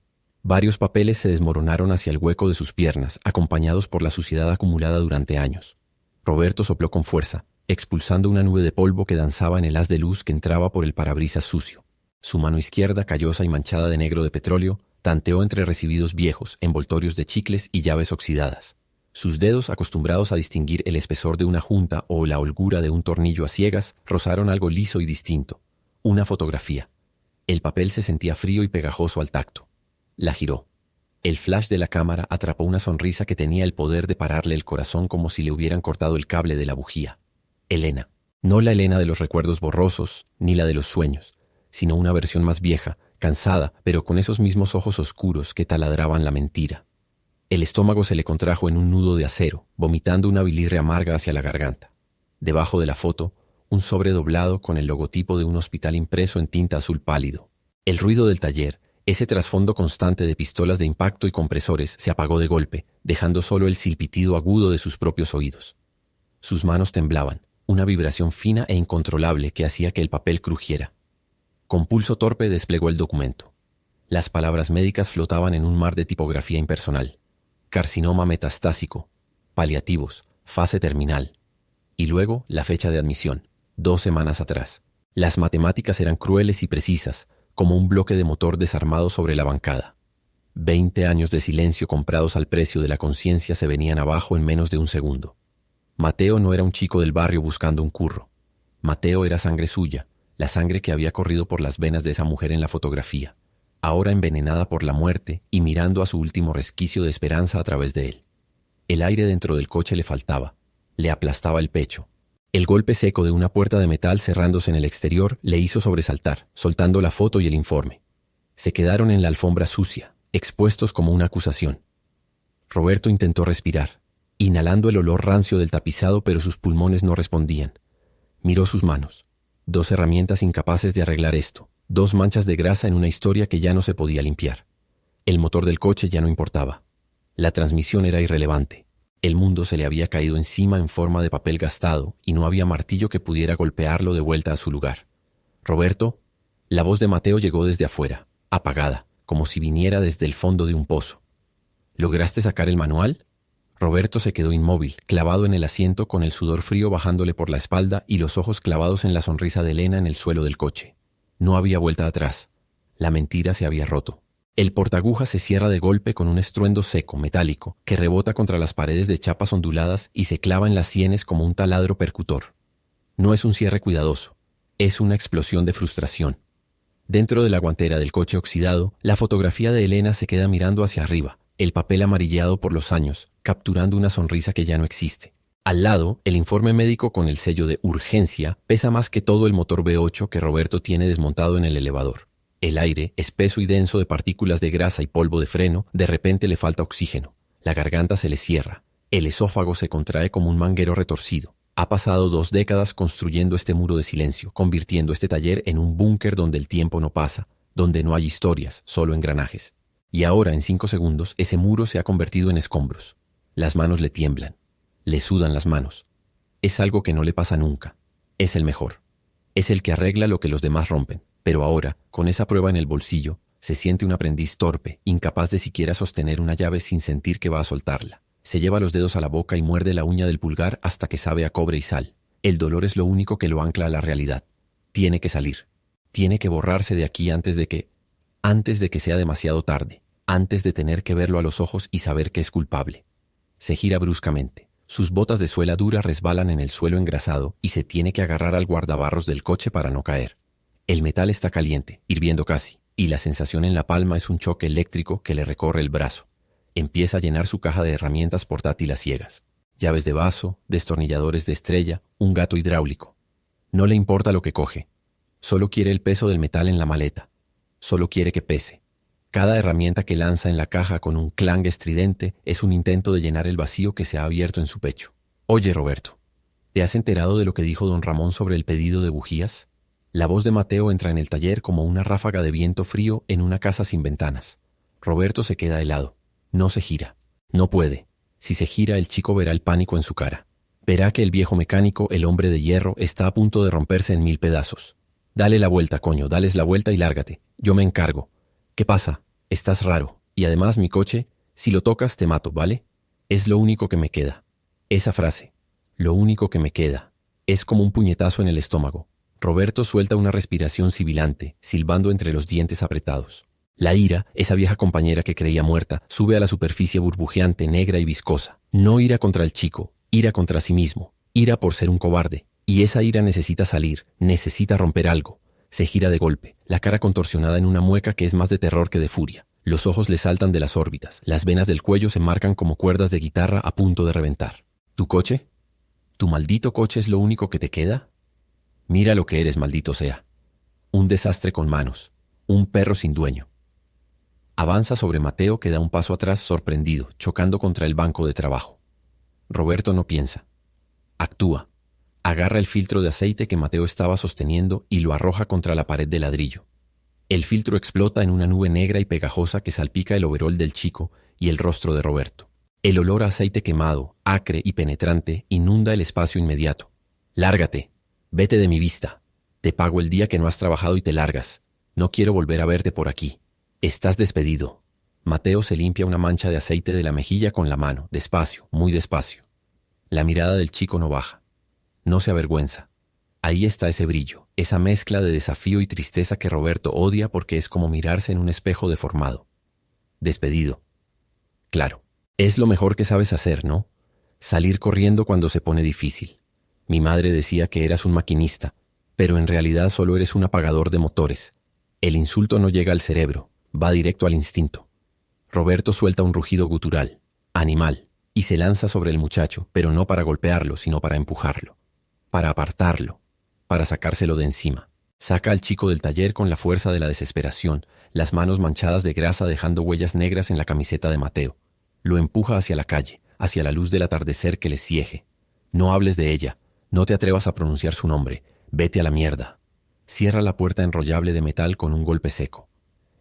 Varios papeles se desmoronaron hacia el hueco de sus piernas, acompañados por la suciedad acumulada durante años. Roberto sopló con fuerza, expulsando una nube de polvo que danzaba en el haz de luz que entraba por el parabrisas sucio. Su mano izquierda, callosa y manchada de negro de petróleo, tanteó entre recibidos viejos, envoltorios de chicles y llaves oxidadas. Sus dedos, acostumbrados a distinguir el espesor de una junta o la holgura de un tornillo a ciegas, rozaron algo liso y distinto. Una fotografía. El papel se sentía frío y pegajoso al tacto. La giró. El flash de la cámara atrapó una sonrisa que tenía el poder de pararle el corazón como si le hubieran cortado el cable de la bujía. Elena. No la Elena de los recuerdos borrosos, ni la de los sueños, sino una versión más vieja, cansada, pero con esos mismos ojos oscuros que taladraban la mentira. El estómago se le contrajo en un nudo de acero, vomitando una bilirre amarga hacia la garganta. Debajo de la foto, un sobre doblado con el logotipo de un hospital impreso en tinta azul pálido. El ruido del taller, ese trasfondo constante de pistolas de impacto y compresores, se apagó de golpe, dejando solo el silpitido agudo de sus propios oídos. Sus manos temblaban, una vibración fina e incontrolable que hacía que el papel crujiera. Con pulso torpe desplegó el documento. Las palabras médicas flotaban en un mar de tipografía impersonal. Carcinoma metastásico, paliativos, fase terminal. Y luego la fecha de admisión, 2 semanas atrás. Las matemáticas eran crueles y precisas, como un bloque de motor desarmado sobre la bancada. 20 años de silencio comprados al precio de la conciencia se venían abajo en menos de un segundo. Mateo no era un chico del barrio buscando un curro. Mateo era sangre suya, la sangre que había corrido por las venas de esa mujer en la fotografía, ahora envenenada por la muerte y mirando a su último resquicio de esperanza a través de él. El aire dentro del coche le faltaba, le aplastaba el pecho. El golpe seco de una puerta de metal cerrándose en el exterior le hizo sobresaltar, soltando la foto y el informe. Se quedaron en la alfombra sucia, expuestos como una acusación. Roberto intentó respirar, inhalando el olor rancio del tapizado, pero sus pulmones no respondían. Miró sus manos. 2 herramientas incapaces de arreglar esto, 2 manchas de grasa en una historia que ya no se podía limpiar. El motor del coche ya no importaba. La transmisión era irrelevante. El mundo se le había caído encima en forma de papel gastado y no había martillo que pudiera golpearlo de vuelta a su lugar. «Roberto». La voz de Mateo llegó desde afuera, apagada, como si viniera desde el fondo de un pozo. «¿Lograste sacar el manual?» Roberto se quedó inmóvil, clavado en el asiento con el sudor frío bajándole por la espalda y los ojos clavados en la sonrisa de Elena en el suelo del coche. No había vuelta atrás. La mentira se había roto. El portagujas se cierra de golpe con un estruendo seco, metálico, que rebota contra las paredes de chapas onduladas y se clava en las sienes como un taladro percutor. No es un cierre cuidadoso, es una explosión de frustración. Dentro de la guantera del coche oxidado, la fotografía de Elena se queda mirando hacia arriba, el papel amarillado por los años, capturando una sonrisa que ya no existe. Al lado, el informe médico con el sello de urgencia pesa más que todo el motor V8 que Roberto tiene desmontado en el elevador. El aire, espeso y denso de partículas de grasa y polvo de freno, de repente le falta oxígeno. La garganta se le cierra. El esófago se contrae como un manguero retorcido. Ha pasado 2 décadas construyendo este muro de silencio, convirtiendo este taller en un búnker donde el tiempo no pasa, donde no hay historias, solo engranajes. Y ahora, en 5 segundos, ese muro se ha convertido en escombros. Las manos le tiemblan. Le sudan las manos. Es algo que no le pasa nunca. Es el mejor. Es el que arregla lo que los demás rompen. Pero ahora, con esa prueba en el bolsillo, se siente un aprendiz torpe, incapaz de siquiera sostener una llave sin sentir que va a soltarla. Se lleva los dedos a la boca y muerde la uña del pulgar hasta que sabe a cobre y sal. El dolor es lo único que lo ancla a la realidad. Tiene que salir. Tiene que borrarse de aquí antes de que sea demasiado tarde, antes de tener que verlo a los ojos y saber que es culpable. Se gira bruscamente. Sus botas de suela dura resbalan en el suelo engrasado y se tiene que agarrar al guardabarros del coche para no caer. El metal está caliente, hirviendo casi, y la sensación en la palma es un choque eléctrico que le recorre el brazo. Empieza a llenar su caja de herramientas portátil a ciegas. Llaves de vaso, destornilladores de estrella, un gato hidráulico. No le importa lo que coge. Solo quiere el peso del metal en la maleta. Solo quiere que pese. Cada herramienta que lanza en la caja con un clang estridente es un intento de llenar el vacío que se ha abierto en su pecho. «Oye, Roberto, ¿te has enterado de lo que dijo don Ramón sobre el pedido de bujías?» La voz de Mateo entra en el taller como una ráfaga de viento frío en una casa sin ventanas. Roberto se queda helado. No se gira. No puede. Si se gira, el chico verá el pánico en su cara. Verá que el viejo mecánico, el hombre de hierro, está a punto de romperse en 1000 pedazos. «Dale la vuelta, coño, dales la vuelta y lárgate. Yo me encargo». «¿Qué pasa? Estás raro. Y además mi coche, si lo tocas te mato, ¿vale? Es lo único que me queda». Esa frase, lo único que me queda, es como un puñetazo en el estómago. Roberto suelta una respiración sibilante, silbando entre los dientes apretados. La ira, esa vieja compañera que creía muerta, sube a la superficie burbujeante, negra y viscosa. No ira contra el chico, ira contra sí mismo, ira por ser un cobarde. Y esa ira necesita salir, necesita romper algo. Se gira de golpe, la cara contorsionada en una mueca que es más de terror que de furia. Los ojos le saltan de las órbitas, las venas del cuello se marcan como cuerdas de guitarra a punto de reventar. ¿Tu coche? ¿Tu maldito coche es lo único que te queda? Mira lo que eres, maldito sea. Un desastre con manos. Un perro sin dueño. Avanza sobre Mateo, que da un paso atrás sorprendido, chocando contra el banco de trabajo. Roberto no piensa. Actúa. Agarra el filtro de aceite que Mateo estaba sosteniendo y lo arroja contra la pared de ladrillo. El filtro explota en una nube negra y pegajosa que salpica el overol del chico y el rostro de Roberto. El olor a aceite quemado, acre y penetrante, inunda el espacio inmediato. «Lárgate. Vete de mi vista. Te pago el día que no has trabajado y te largas. No quiero volver a verte por aquí. Estás despedido». Mateo se limpia una mancha de aceite de la mejilla con la mano, despacio, muy despacio. La mirada del chico no baja. No se avergüenza. Ahí está ese brillo, esa mezcla de desafío y tristeza que Roberto odia porque es como mirarse en un espejo deformado. Despedido. Claro, es lo mejor que sabes hacer, ¿no? Salir corriendo cuando se pone difícil. Mi madre decía que eras un maquinista, pero en realidad solo eres un apagador de motores. El insulto no llega al cerebro, va directo al instinto. Roberto suelta un rugido gutural, animal, y se lanza sobre el muchacho, pero no para golpearlo, sino para empujarlo, para apartarlo, para sacárselo de encima. Saca al chico del taller con la fuerza de la desesperación, las manos manchadas de grasa dejando huellas negras en la camiseta de Mateo. Lo empuja hacia la calle, hacia la luz del atardecer que le ciege. No hables de ella. No te atrevas a pronunciar su nombre. Vete a la mierda. Cierra la puerta enrollable de metal con un golpe seco.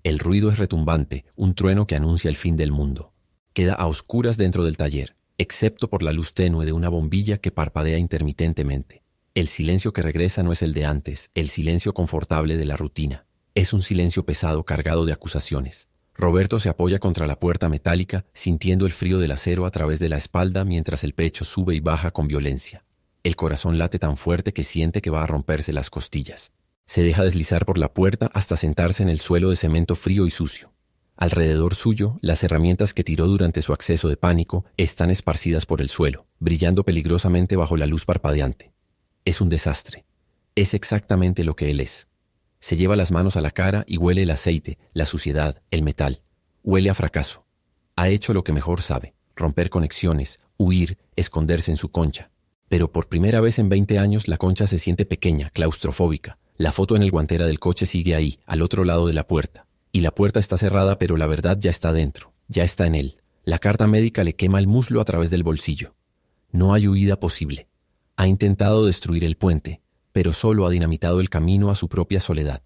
El ruido es retumbante, un trueno que anuncia el fin del mundo. Queda a oscuras dentro del taller, excepto por la luz tenue de una bombilla que parpadea intermitentemente. El silencio que regresa no es el de antes, el silencio confortable de la rutina. Es un silencio pesado cargado de acusaciones. Roberto se apoya contra la puerta metálica, sintiendo el frío del acero a través de la espalda mientras el pecho sube y baja con violencia. El corazón late tan fuerte que siente que va a romperse las costillas. Se deja deslizar por la puerta hasta sentarse en el suelo de cemento frío y sucio. Alrededor suyo, las herramientas que tiró durante su acceso de pánico están esparcidas por el suelo, brillando peligrosamente bajo la luz parpadeante. Es un desastre. Es exactamente lo que él es. Se lleva las manos a la cara y huele el aceite, la suciedad, el metal. Huele a fracaso. Ha hecho lo que mejor sabe: romper conexiones, huir, esconderse en su concha. Pero por primera vez en 20 años la concha se siente pequeña, claustrofóbica. La foto en el guantera del coche sigue ahí, al otro lado de la puerta. Y la puerta está cerrada, pero la verdad ya está dentro, ya está en él. La carta médica le quema el muslo a través del bolsillo. No hay huida posible. Ha intentado destruir el puente, pero solo ha dinamitado el camino a su propia soledad.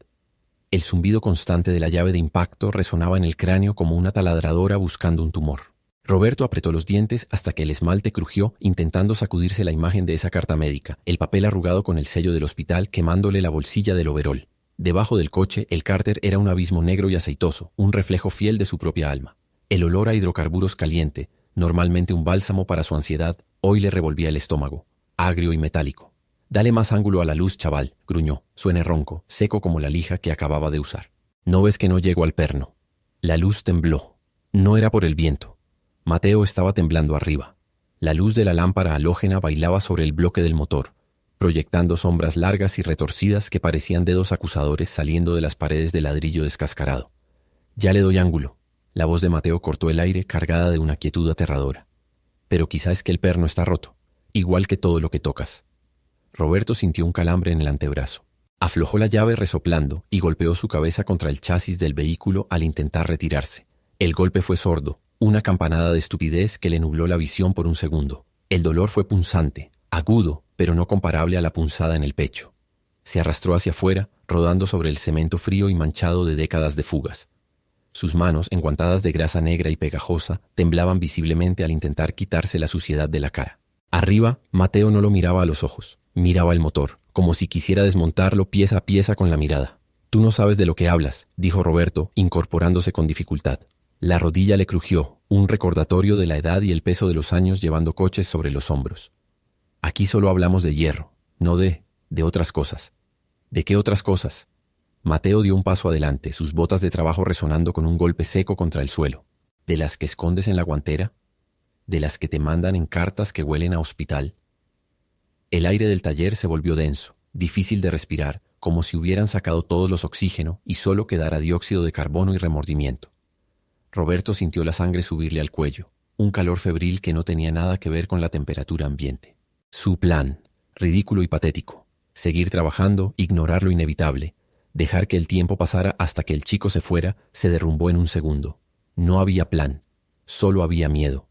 El zumbido constante de la llave de impacto resonaba en el cráneo como una taladradora buscando un tumor. Roberto apretó los dientes hasta que el esmalte crujió, intentando sacudirse la imagen de esa carta médica, el papel arrugado con el sello del hospital quemándole la bolsilla del overol. Debajo del coche, el cárter era un abismo negro y aceitoso, un reflejo fiel de su propia alma. El olor a hidrocarburos caliente, normalmente un bálsamo para su ansiedad, hoy le revolvía el estómago, agrio y metálico. «Dale más ángulo a la luz, chaval», gruñó, suene ronco, seco como la lija que acababa de usar. «¿No ves que no llego al perno?» La luz tembló. No era por el viento. Mateo estaba temblando arriba. La luz de la lámpara halógena bailaba sobre el bloque del motor, proyectando sombras largas y retorcidas que parecían dedos acusadores saliendo de las paredes de ladrillo descascarado. «Ya le doy ángulo». La voz de Mateo cortó el aire, cargada de una quietud aterradora. «Pero quizá es que el perno está roto, igual que todo lo que tocas». Roberto sintió un calambre en el antebrazo. Aflojó la llave resoplando y golpeó su cabeza contra el chasis del vehículo al intentar retirarse. El golpe fue sordo, una campanada de estupidez que le nubló la visión por un segundo. El dolor fue punzante, agudo, pero no comparable a la punzada en el pecho. Se arrastró hacia afuera, rodando sobre el cemento frío y manchado de décadas de fugas. Sus manos, enguantadas de grasa negra y pegajosa, temblaban visiblemente al intentar quitarse la suciedad de la cara. Arriba, Mateo no lo miraba a los ojos, miraba el motor, como si quisiera desmontarlo pieza a pieza con la mirada. «Tú no sabes de lo que hablas», dijo Roberto, incorporándose con dificultad. La rodilla le crujió, un recordatorio de la edad y el peso de los años llevando coches sobre los hombros. «Aquí solo hablamos de hierro, no de otras cosas». «¿De qué otras cosas?» Mateo dio un paso adelante, sus botas de trabajo resonando con un golpe seco contra el suelo. «¿De las que escondes en la guantera? ¿De las que te mandan en cartas que huelen a hospital?» El aire del taller se volvió denso, difícil de respirar, como si hubieran sacado todos los oxígeno y solo quedara dióxido de carbono y remordimiento. Roberto sintió la sangre subirle al cuello, un calor febril que no tenía nada que ver con la temperatura ambiente. Su plan, ridículo y patético: seguir trabajando, ignorar lo inevitable, dejar que el tiempo pasara hasta que el chico se fuera, se derrumbó en un segundo. No había plan, solo había miedo.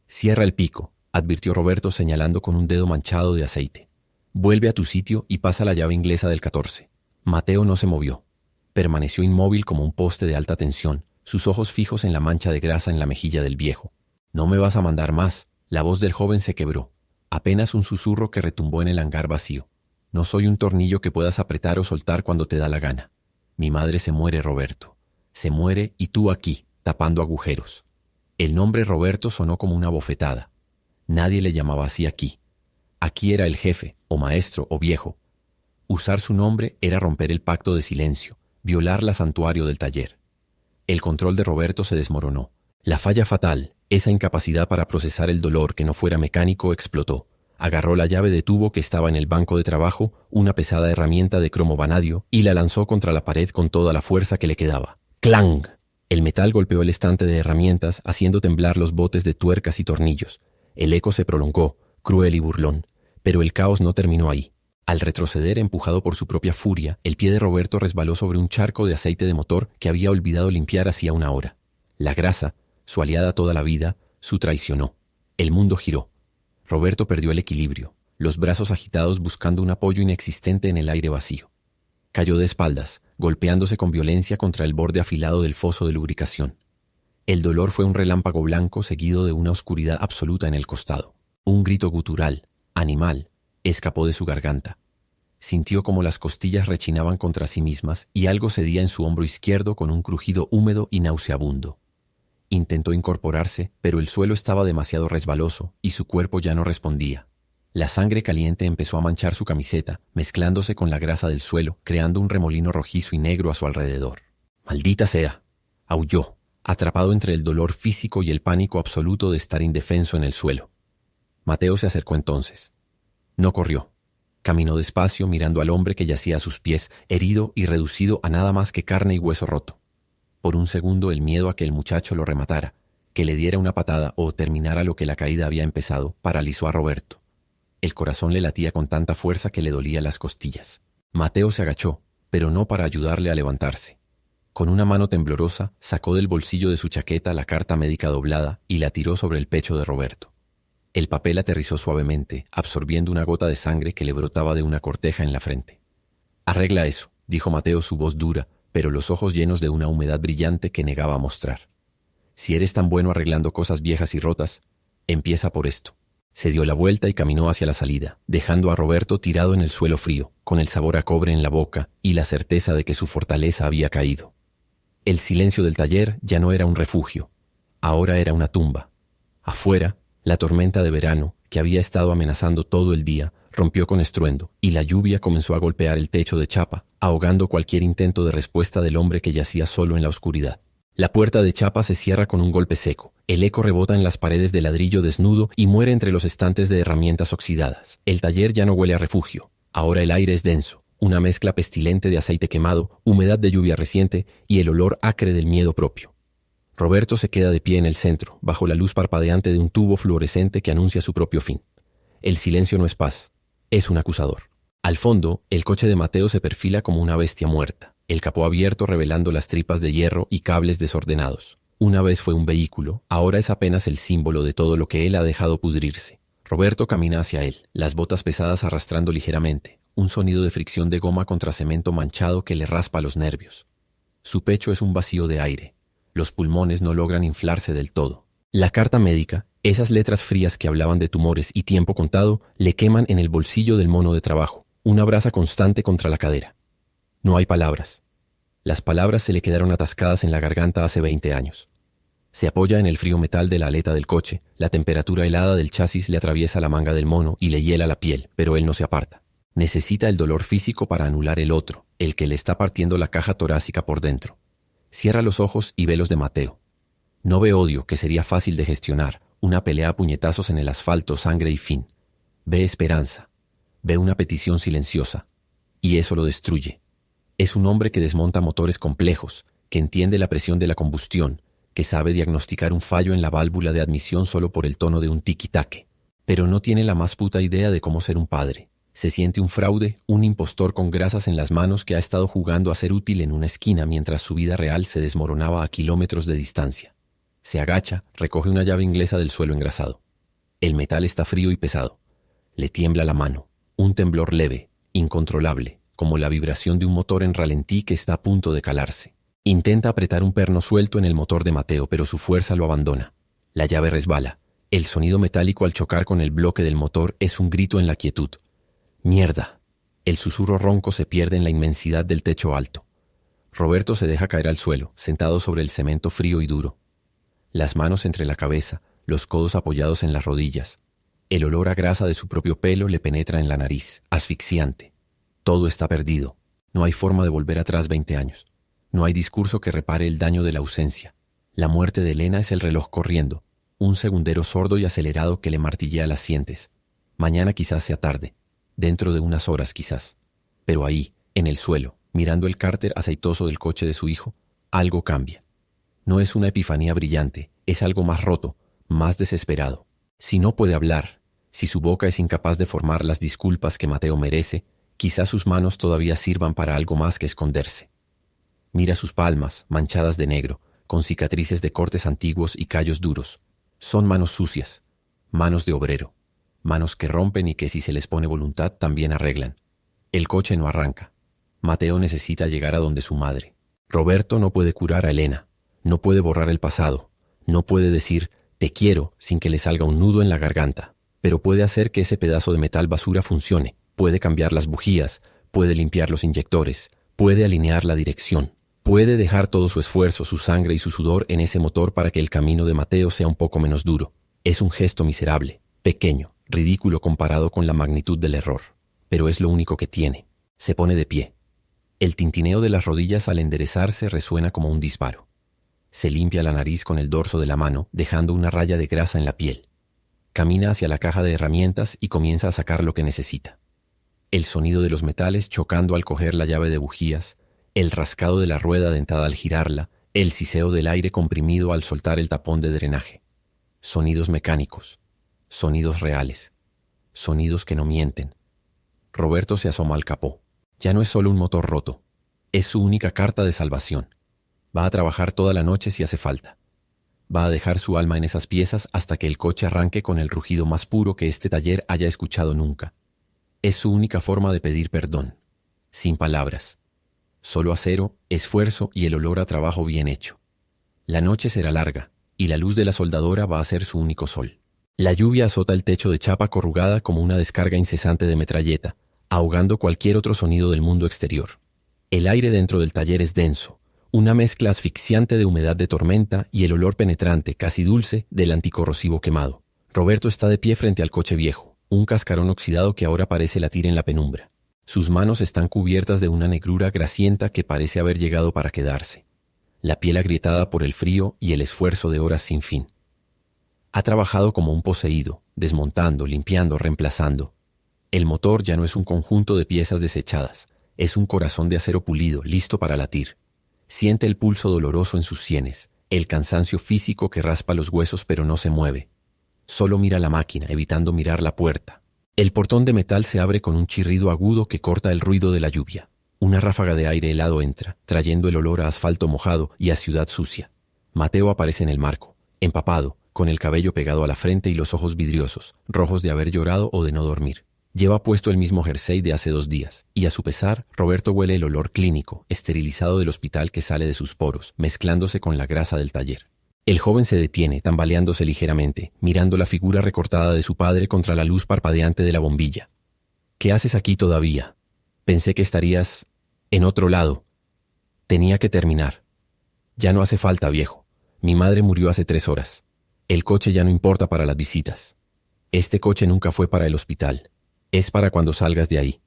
«Cierra el pico», advirtió Roberto señalando con un dedo manchado de aceite. «Vuelve a tu sitio y pasa la llave inglesa del 14». Mateo no se movió. Permaneció inmóvil como un poste de alta tensión, sus ojos fijos en la mancha de grasa en la mejilla del viejo. «¿No me vas a mandar más?» La voz del joven se quebró. Apenas un susurro que retumbó en el hangar vacío. «No soy un tornillo que puedas apretar o soltar cuando te da la gana. Mi madre se muere, Roberto. Se muere y tú aquí, tapando agujeros». El nombre Roberto sonó como una bofetada. Nadie le llamaba así aquí. Aquí era el jefe, o maestro, o viejo. Usar su nombre era romper el pacto de silencio, violar la santuario del taller. El control de Roberto se desmoronó. La falla fatal, esa incapacidad para procesar el dolor que no fuera mecánico, explotó. Agarró la llave de tubo que estaba en el banco de trabajo, una pesada herramienta de cromo vanadio, y la lanzó contra la pared con toda la fuerza que le quedaba. ¡Clang! El metal golpeó el estante de herramientas, haciendo temblar los botes de tuercas y tornillos. El eco se prolongó, cruel y burlón, pero el caos no terminó ahí. Al retroceder, empujado por su propia furia, el pie de Roberto resbaló sobre un charco de aceite de motor que había olvidado limpiar hacía una hora. La grasa, su aliada toda la vida, su traicionó. El mundo giró. Roberto perdió el equilibrio, los brazos agitados buscando un apoyo inexistente en el aire vacío. Cayó de espaldas, golpeándose con violencia contra el borde afilado del foso de lubricación. El dolor fue un relámpago blanco seguido de una oscuridad absoluta en el costado. Un grito gutural, animal, escapó de su garganta. Sintió como las costillas rechinaban contra sí mismas y algo cedía en su hombro izquierdo con un crujido húmedo y nauseabundo. Intentó incorporarse, pero el suelo estaba demasiado resbaloso y su cuerpo ya no respondía. La sangre caliente empezó a manchar su camiseta, mezclándose con la grasa del suelo, creando un remolino rojizo y negro a su alrededor. ¡Maldita sea!, aulló, atrapado entre el dolor físico y el pánico absoluto de estar indefenso en el suelo. Mateo se acercó entonces. No corrió. Caminó despacio mirando al hombre que yacía a sus pies, herido y reducido a nada más que carne y hueso roto. Por un segundo el miedo a que el muchacho lo rematara, que le diera una patada o terminara lo que la caída había empezado, paralizó a Roberto. El corazón le latía con tanta fuerza que le dolía las costillas. Mateo se agachó, pero no para ayudarle a levantarse. Con una mano temblorosa sacó del bolsillo de su chaqueta la carta médica doblada y la tiró sobre el pecho de Roberto. El papel aterrizó suavemente, absorbiendo una gota de sangre que le brotaba de una corteja en la frente. «Arregla eso», dijo Mateo, su voz dura, pero los ojos llenos de una humedad brillante que negaba mostrar. «Si eres tan bueno arreglando cosas viejas y rotas, empieza por esto». Se dio la vuelta y caminó hacia la salida, dejando a Roberto tirado en el suelo frío, con el sabor a cobre en la boca y la certeza de que su fortaleza había caído. El silencio del taller ya no era un refugio, ahora era una tumba. Afuera, la tormenta de verano, que había estado amenazando todo el día, rompió con estruendo, y la lluvia comenzó a golpear el techo de chapa, ahogando cualquier intento de respuesta del hombre que yacía solo en la oscuridad. La puerta de chapa se cierra con un golpe seco. El eco rebota en las paredes de ladrillo desnudo y muere entre los estantes de herramientas oxidadas. El taller ya no huele a refugio. Ahora el aire es denso, una mezcla pestilente de aceite quemado, humedad de lluvia reciente y el olor acre del miedo propio. Roberto se queda de pie en el centro, bajo la luz parpadeante de un tubo fluorescente que anuncia su propio fin. El silencio no es paz, es un acusador. Al fondo, el coche de Mateo se perfila como una bestia muerta, el capó abierto revelando las tripas de hierro y cables desordenados. Una vez fue un vehículo, ahora es apenas el símbolo de todo lo que él ha dejado pudrirse. Roberto camina hacia él, las botas pesadas arrastrando ligeramente, un sonido de fricción de goma contra cemento manchado que le raspa los nervios. Su pecho es un vacío de aire. Los pulmones no logran inflarse del todo. La carta médica, esas letras frías que hablaban de tumores y tiempo contado, le queman en el bolsillo del mono de trabajo, una brasa constante contra la cadera. No hay palabras. Las palabras se le quedaron atascadas en la garganta hace 20 años. Se apoya en el frío metal de la aleta del coche, la temperatura helada del chasis le atraviesa la manga del mono y le hiela la piel, pero él no se aparta. Necesita el dolor físico para anular el otro, el que le está partiendo la caja torácica por dentro. Cierra los ojos y ve los de Mateo. No ve odio, que sería fácil de gestionar, una pelea a puñetazos en el asfalto, sangre y fin. Ve esperanza. Ve una petición silenciosa. Y eso lo destruye. Es un hombre que desmonta motores complejos, que entiende la presión de la combustión, que sabe diagnosticar un fallo en la válvula de admisión solo por el tono de un tiquitaque. Pero no tiene la más puta idea de cómo ser un padre. Se siente un fraude, un impostor con grasas en las manos que ha estado jugando a ser útil en una esquina mientras su vida real se desmoronaba a kilómetros de distancia. Se agacha, recoge una llave inglesa del suelo engrasado. El metal está frío y pesado. Le tiembla la mano. Un temblor leve, incontrolable, como la vibración de un motor en ralentí que está a punto de calarse. Intenta apretar un perno suelto en el motor de Mateo, pero su fuerza lo abandona. La llave resbala. El sonido metálico al chocar con el bloque del motor es un grito en la quietud. ¡Mierda! El susurro ronco se pierde en la inmensidad del techo alto. Roberto se deja caer al suelo, sentado sobre el cemento frío y duro. Las manos entre la cabeza, los codos apoyados en las rodillas. El olor a grasa de su propio pelo le penetra en la nariz, asfixiante. Todo está perdido. No hay forma de volver atrás 20 años. No hay discurso que repare el daño de la ausencia. La muerte de Elena es el reloj corriendo, un segundero sordo y acelerado que le martillea las sientes. Mañana quizás sea tarde. Dentro de unas horas quizás. Pero ahí, en el suelo, mirando el cárter aceitoso del coche de su hijo, algo cambia. No es una epifanía brillante, es algo más roto, más desesperado. Si no puede hablar, si su boca es incapaz de formar las disculpas que Mateo merece, quizás sus manos todavía sirvan para algo más que esconderse. Mira sus palmas, manchadas de negro, con cicatrices de cortes antiguos y callos duros. Son manos sucias, manos de obrero. Manos que rompen y que si se les pone voluntad también arreglan. El coche no arranca. Mateo necesita llegar a donde su madre. Roberto no puede curar a Elena. No puede borrar el pasado. No puede decir «te quiero» sin que le salga un nudo en la garganta, pero puede hacer que ese pedazo de metal basura funcione, puede cambiar las bujías, puede limpiar los inyectores, puede alinear la dirección, puede dejar todo su esfuerzo, su sangre y su sudor en ese motor para que el camino de Mateo sea un poco menos duro. Es un gesto miserable, pequeño, ridículo comparado con la magnitud del error, pero es lo único que tiene. Se pone de pie. El tintineo de las rodillas al enderezarse resuena como un disparo. Se limpia la nariz con el dorso de la mano, dejando una raya de grasa en la piel. Camina hacia la caja de herramientas y comienza a sacar lo que necesita. El sonido de los metales chocando al coger la llave de bujías, el rascado de la rueda dentada al girarla, el siseo del aire comprimido al soltar el tapón de drenaje. Sonidos mecánicos, sonidos reales, sonidos que no mienten. Roberto se asoma al capó. Ya no es solo un motor roto, es su única carta de salvación. Va a trabajar toda la noche si hace falta. Va a dejar su alma en esas piezas hasta que el coche arranque con el rugido más puro que este taller haya escuchado nunca. Es su única forma de pedir perdón, sin palabras. Solo acero, esfuerzo y el olor a trabajo bien hecho. La noche será larga, y la luz de la soldadora va a ser su único sol. La lluvia azota el techo de chapa corrugada como una descarga incesante de metralleta, ahogando cualquier otro sonido del mundo exterior. El aire dentro del taller es denso, una mezcla asfixiante de humedad de tormenta y el olor penetrante, casi dulce, del anticorrosivo quemado. Roberto está de pie frente al coche viejo, un cascarón oxidado que ahora parece latir en la penumbra. Sus manos están cubiertas de una negrura grasienta que parece haber llegado para quedarse. La piel agrietada por el frío y el esfuerzo de horas sin fin. Ha trabajado como un poseído, desmontando, limpiando, reemplazando. El motor ya no es un conjunto de piezas desechadas, es un corazón de acero pulido, listo para latir. Siente el pulso doloroso en sus sienes, el cansancio físico que raspa los huesos pero no se mueve. Solo mira la máquina, evitando mirar la puerta. El portón de metal se abre con un chirrido agudo que corta el ruido de la lluvia. Una ráfaga de aire helado entra, trayendo el olor a asfalto mojado y a ciudad sucia. Mateo aparece en el marco, empapado, con el cabello pegado a la frente y los ojos vidriosos, rojos de haber llorado o de no dormir. Lleva puesto el mismo jersey de hace 2 días, y a su pesar, Roberto huele el olor clínico, esterilizado del hospital que sale de sus poros, mezclándose con la grasa del taller. El joven se detiene, tambaleándose ligeramente, mirando la figura recortada de su padre contra la luz parpadeante de la bombilla. ¿Qué haces aquí todavía? Pensé que estarías en otro lado. Tenía que terminar. Ya no hace falta, viejo. Mi madre murió hace 3 horas. El coche ya no importa para las visitas. Este coche nunca fue para el hospital. Es para cuando salgas de ahí.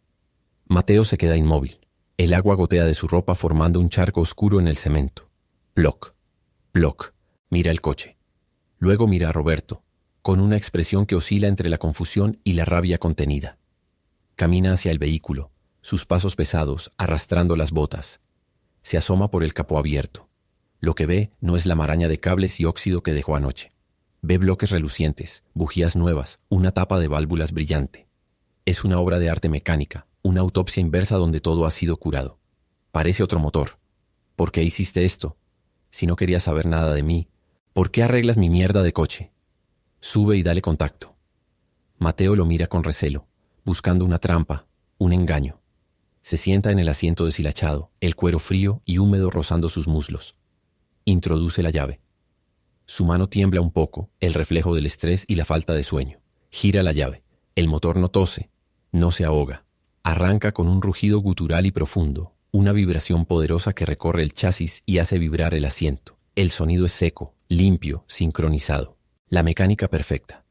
Mateo se queda inmóvil. El agua gotea de su ropa formando un charco oscuro en el cemento. Ploc, ploc. Mira el coche. Luego mira a Roberto, con una expresión que oscila entre la confusión y la rabia contenida. Camina hacia el vehículo, sus pasos pesados, arrastrando las botas. Se asoma por el capó abierto. Lo que ve no es la maraña de cables y óxido que dejó anoche. Ve bloques relucientes, bujías nuevas, una tapa de válvulas brillante. Es una obra de arte mecánica, una autopsia inversa donde todo ha sido curado. Parece otro motor. ¿Por qué hiciste esto? Si no querías saber nada de mí, ¿por qué arreglas mi mierda de coche? Sube y dale contacto. Mateo lo mira con recelo, buscando una trampa, un engaño. Se sienta en el asiento deshilachado, el cuero frío y húmedo rozando sus muslos. Introduce la llave. Su mano tiembla un poco, el reflejo del estrés y la falta de sueño. Gira la llave. El motor no tose, no se ahoga. Arranca con un rugido gutural y profundo, una vibración poderosa que recorre el chasis y hace vibrar el asiento. El sonido es seco, limpio, sincronizado. La mecánica perfecta.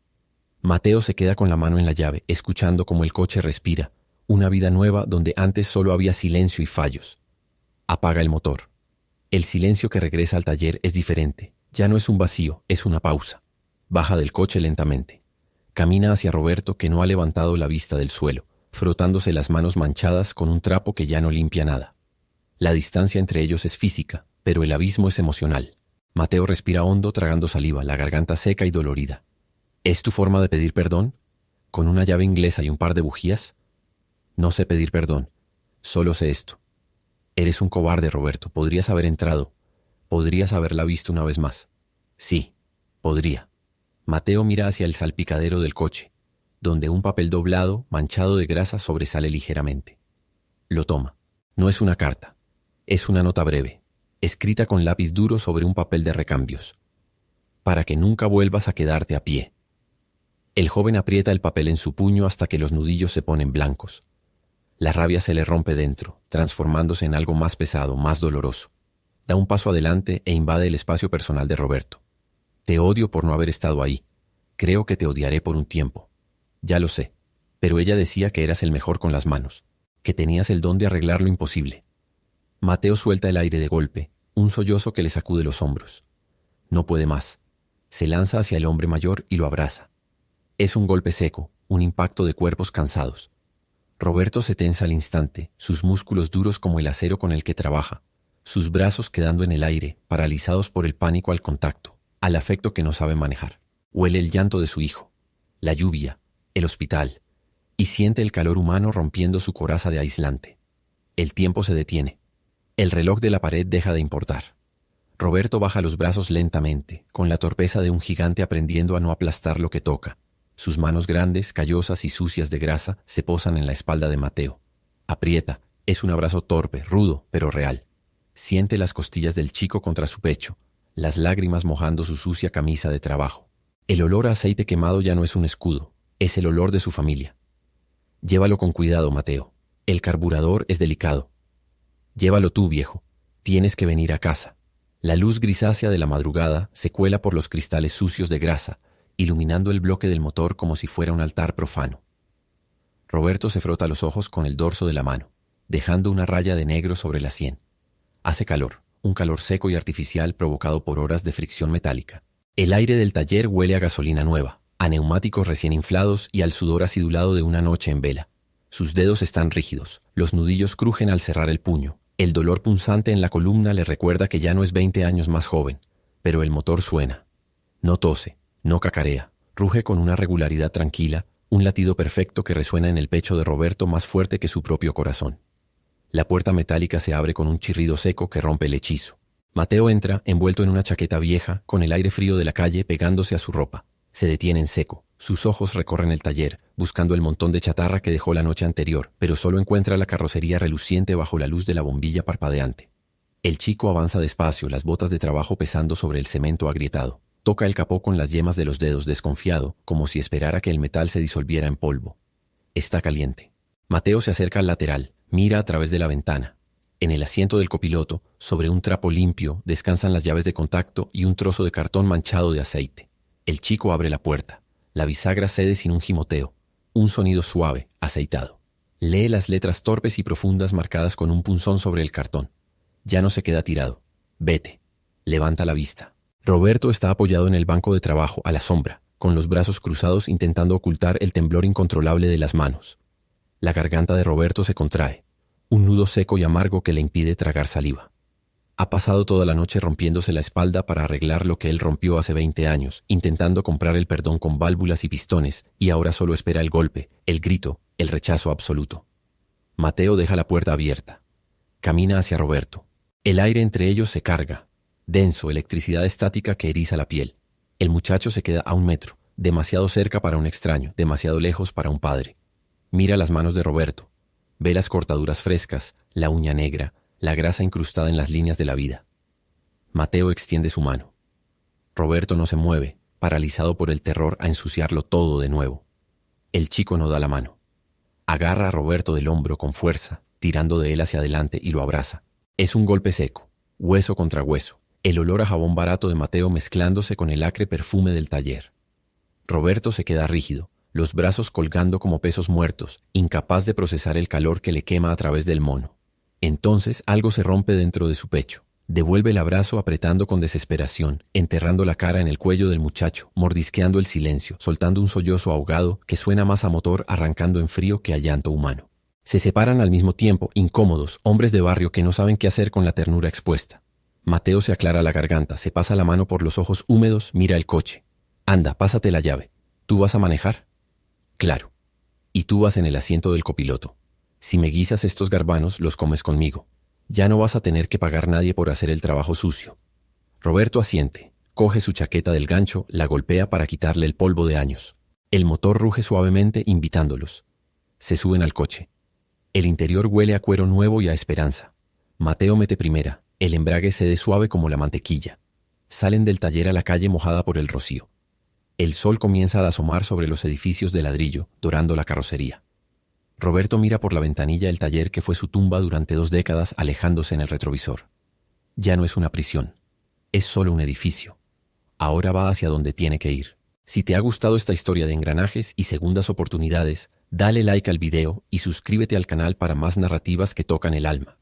Mateo se queda con la mano en la llave, escuchando cómo el coche respira, una vida nueva donde antes solo había silencio y fallos. Apaga el motor. El silencio que regresa al taller es diferente. Ya no es un vacío, es una pausa. Baja del coche lentamente. Camina hacia Roberto, que no ha levantado la vista del suelo, frotándose las manos manchadas con un trapo que ya no limpia nada. La distancia entre ellos es física, pero el abismo es emocional. Mateo respira hondo, tragando saliva, la garganta seca y dolorida. ¿Es tu forma de pedir perdón? ¿Con una llave inglesa y un par de bujías? No sé pedir perdón. Solo sé esto. Eres un cobarde, Roberto. Podrías haber entrado. Podrías haberla visto una vez más. Sí, podría. Mateo mira hacia el salpicadero del coche, donde un papel doblado, manchado de grasa, sobresale ligeramente. Lo toma. No es una carta. Es una nota breve, escrita con lápiz duro sobre un papel de recambios. para que nunca vuelvas a quedarte a pie. El joven aprieta el papel en su puño hasta que los nudillos se ponen blancos. La rabia se le rompe dentro, transformándose en algo más pesado, más doloroso. Da un paso adelante e invade el espacio personal de Roberto. Te odio por no haber estado ahí. Creo que te odiaré por un tiempo. Ya lo sé, pero ella decía que eras el mejor con las manos, que tenías el don de arreglar lo imposible. Mateo suelta el aire de golpe, un sollozo que le sacude los hombros. No puede más. Se lanza hacia el hombre mayor y lo abraza. Es un golpe seco, un impacto de cuerpos cansados. Roberto se tensa al instante, sus músculos duros como el acero con el que trabaja, sus brazos quedando en el aire, paralizados por el pánico al contacto, al afecto que no sabe manejar. Huele el llanto de su hijo, la lluvia, el hospital, y siente el calor humano rompiendo su coraza de aislante. El tiempo se detiene. El reloj de la pared deja de importar. Roberto baja los brazos lentamente, con la torpeza de un gigante aprendiendo a no aplastar lo que toca. Sus manos grandes, callosas y sucias de grasa se posan en la espalda de Mateo. Aprieta, es un abrazo torpe, rudo, pero real. Siente las costillas del chico contra su pecho, las lágrimas mojando su sucia camisa de trabajo. El olor a aceite quemado ya no es un escudo, es el olor de su familia. Llévalo con cuidado, Mateo. El carburador es delicado. Llévalo tú, viejo. Tienes que venir a casa. La luz grisácea de la madrugada se cuela por los cristales sucios de grasa, iluminando el bloque del motor como si fuera un altar profano. Roberto se frota los ojos con el dorso de la mano, dejando una raya de negro sobre la sien. Hace calor, un calor seco y artificial provocado por horas de fricción metálica. El aire del taller huele a gasolina nueva, a neumáticos recién inflados y al sudor acidulado de una noche en vela. Sus dedos están rígidos, los nudillos crujen al cerrar el puño. El dolor punzante en la columna le recuerda que ya no es 20 años más joven, pero el motor suena. No tose, no cacarea, ruge con una regularidad tranquila, un latido perfecto que resuena en el pecho de Roberto más fuerte que su propio corazón. La puerta metálica se abre con un chirrido seco que rompe el hechizo. Mateo entra, envuelto en una chaqueta vieja, con el aire frío de la calle pegándose a su ropa. Se detiene en seco. Sus ojos recorren el taller, buscando el montón de chatarra que dejó la noche anterior, pero solo encuentra la carrocería reluciente bajo la luz de la bombilla parpadeante. El chico avanza despacio, las botas de trabajo pesando sobre el cemento agrietado. Toca el capó con las yemas de los dedos desconfiado, como si esperara que el metal se disolviera en polvo. Está caliente. Mateo se acerca al lateral, mira a través de la ventana. En el asiento del copiloto, sobre un trapo limpio, descansan las llaves de contacto y un trozo de cartón manchado de aceite. El chico abre la puerta. La bisagra cede sin un gimoteo. Un sonido suave, aceitado. Lee las letras torpes y profundas marcadas con un punzón sobre el cartón. Ya no se queda tirado. Vete. Levanta la vista. Roberto está apoyado en el banco de trabajo, a la sombra, con los brazos cruzados intentando ocultar el temblor incontrolable de las manos. La garganta de Roberto se contrae, un nudo seco y amargo que le impide tragar saliva. Ha pasado toda la noche rompiéndose la espalda para arreglar lo que él rompió hace 20 años, intentando comprar el perdón con válvulas y pistones, y ahora solo espera el golpe, el grito, el rechazo absoluto. Mateo deja la puerta abierta. Camina hacia Roberto. El aire entre ellos se carga. Denso, electricidad estática que eriza la piel. El muchacho se queda a 1 metro, demasiado cerca para un extraño, demasiado lejos para un padre. Mira las manos de Roberto. Ve las cortaduras frescas, la uña negra, la grasa incrustada en las líneas de la vida. Mateo extiende su mano. Roberto no se mueve, paralizado por el terror a ensuciarlo todo de nuevo. El chico no da la mano. Agarra a Roberto del hombro con fuerza, tirando de él hacia adelante y lo abraza. Es un golpe seco, hueso contra hueso. El olor a jabón barato de Mateo mezclándose con el acre perfume del taller. Roberto se queda rígido, los brazos colgando como pesos muertos, incapaz de procesar el calor que le quema a través del mono. Entonces algo se rompe dentro de su pecho. Devuelve el abrazo apretando con desesperación, enterrando la cara en el cuello del muchacho, mordisqueando el silencio, soltando un sollozo ahogado que suena más a motor arrancando en frío que a llanto humano. Se separan al mismo tiempo, incómodos, hombres de barrio que no saben qué hacer con la ternura expuesta. Mateo se aclara la garganta, se pasa la mano por los ojos húmedos, mira el coche. Anda, pásate la llave. ¿Tú vas a manejar? Claro. Y tú vas en el asiento del copiloto. Si me guisas estos garbanos, los comes conmigo. Ya no vas a tener que pagar nadie por hacer el trabajo sucio. Roberto asiente, coge su chaqueta del gancho, la golpea para quitarle el polvo de años. El motor ruge suavemente invitándolos. Se suben al coche. El interior huele a cuero nuevo y a esperanza. Mateo mete primera. El embrague cede suave como la mantequilla. Salen del taller a la calle mojada por el rocío. El sol comienza a asomar sobre los edificios de ladrillo, dorando la carrocería. Roberto mira por la ventanilla el taller que fue su tumba durante 2 décadas, alejándose en el retrovisor. Ya no es una prisión, es solo un edificio. Ahora va hacia donde tiene que ir. Si te ha gustado esta historia de engranajes y segundas oportunidades, dale like al video y suscríbete al canal para más narrativas que tocan el alma.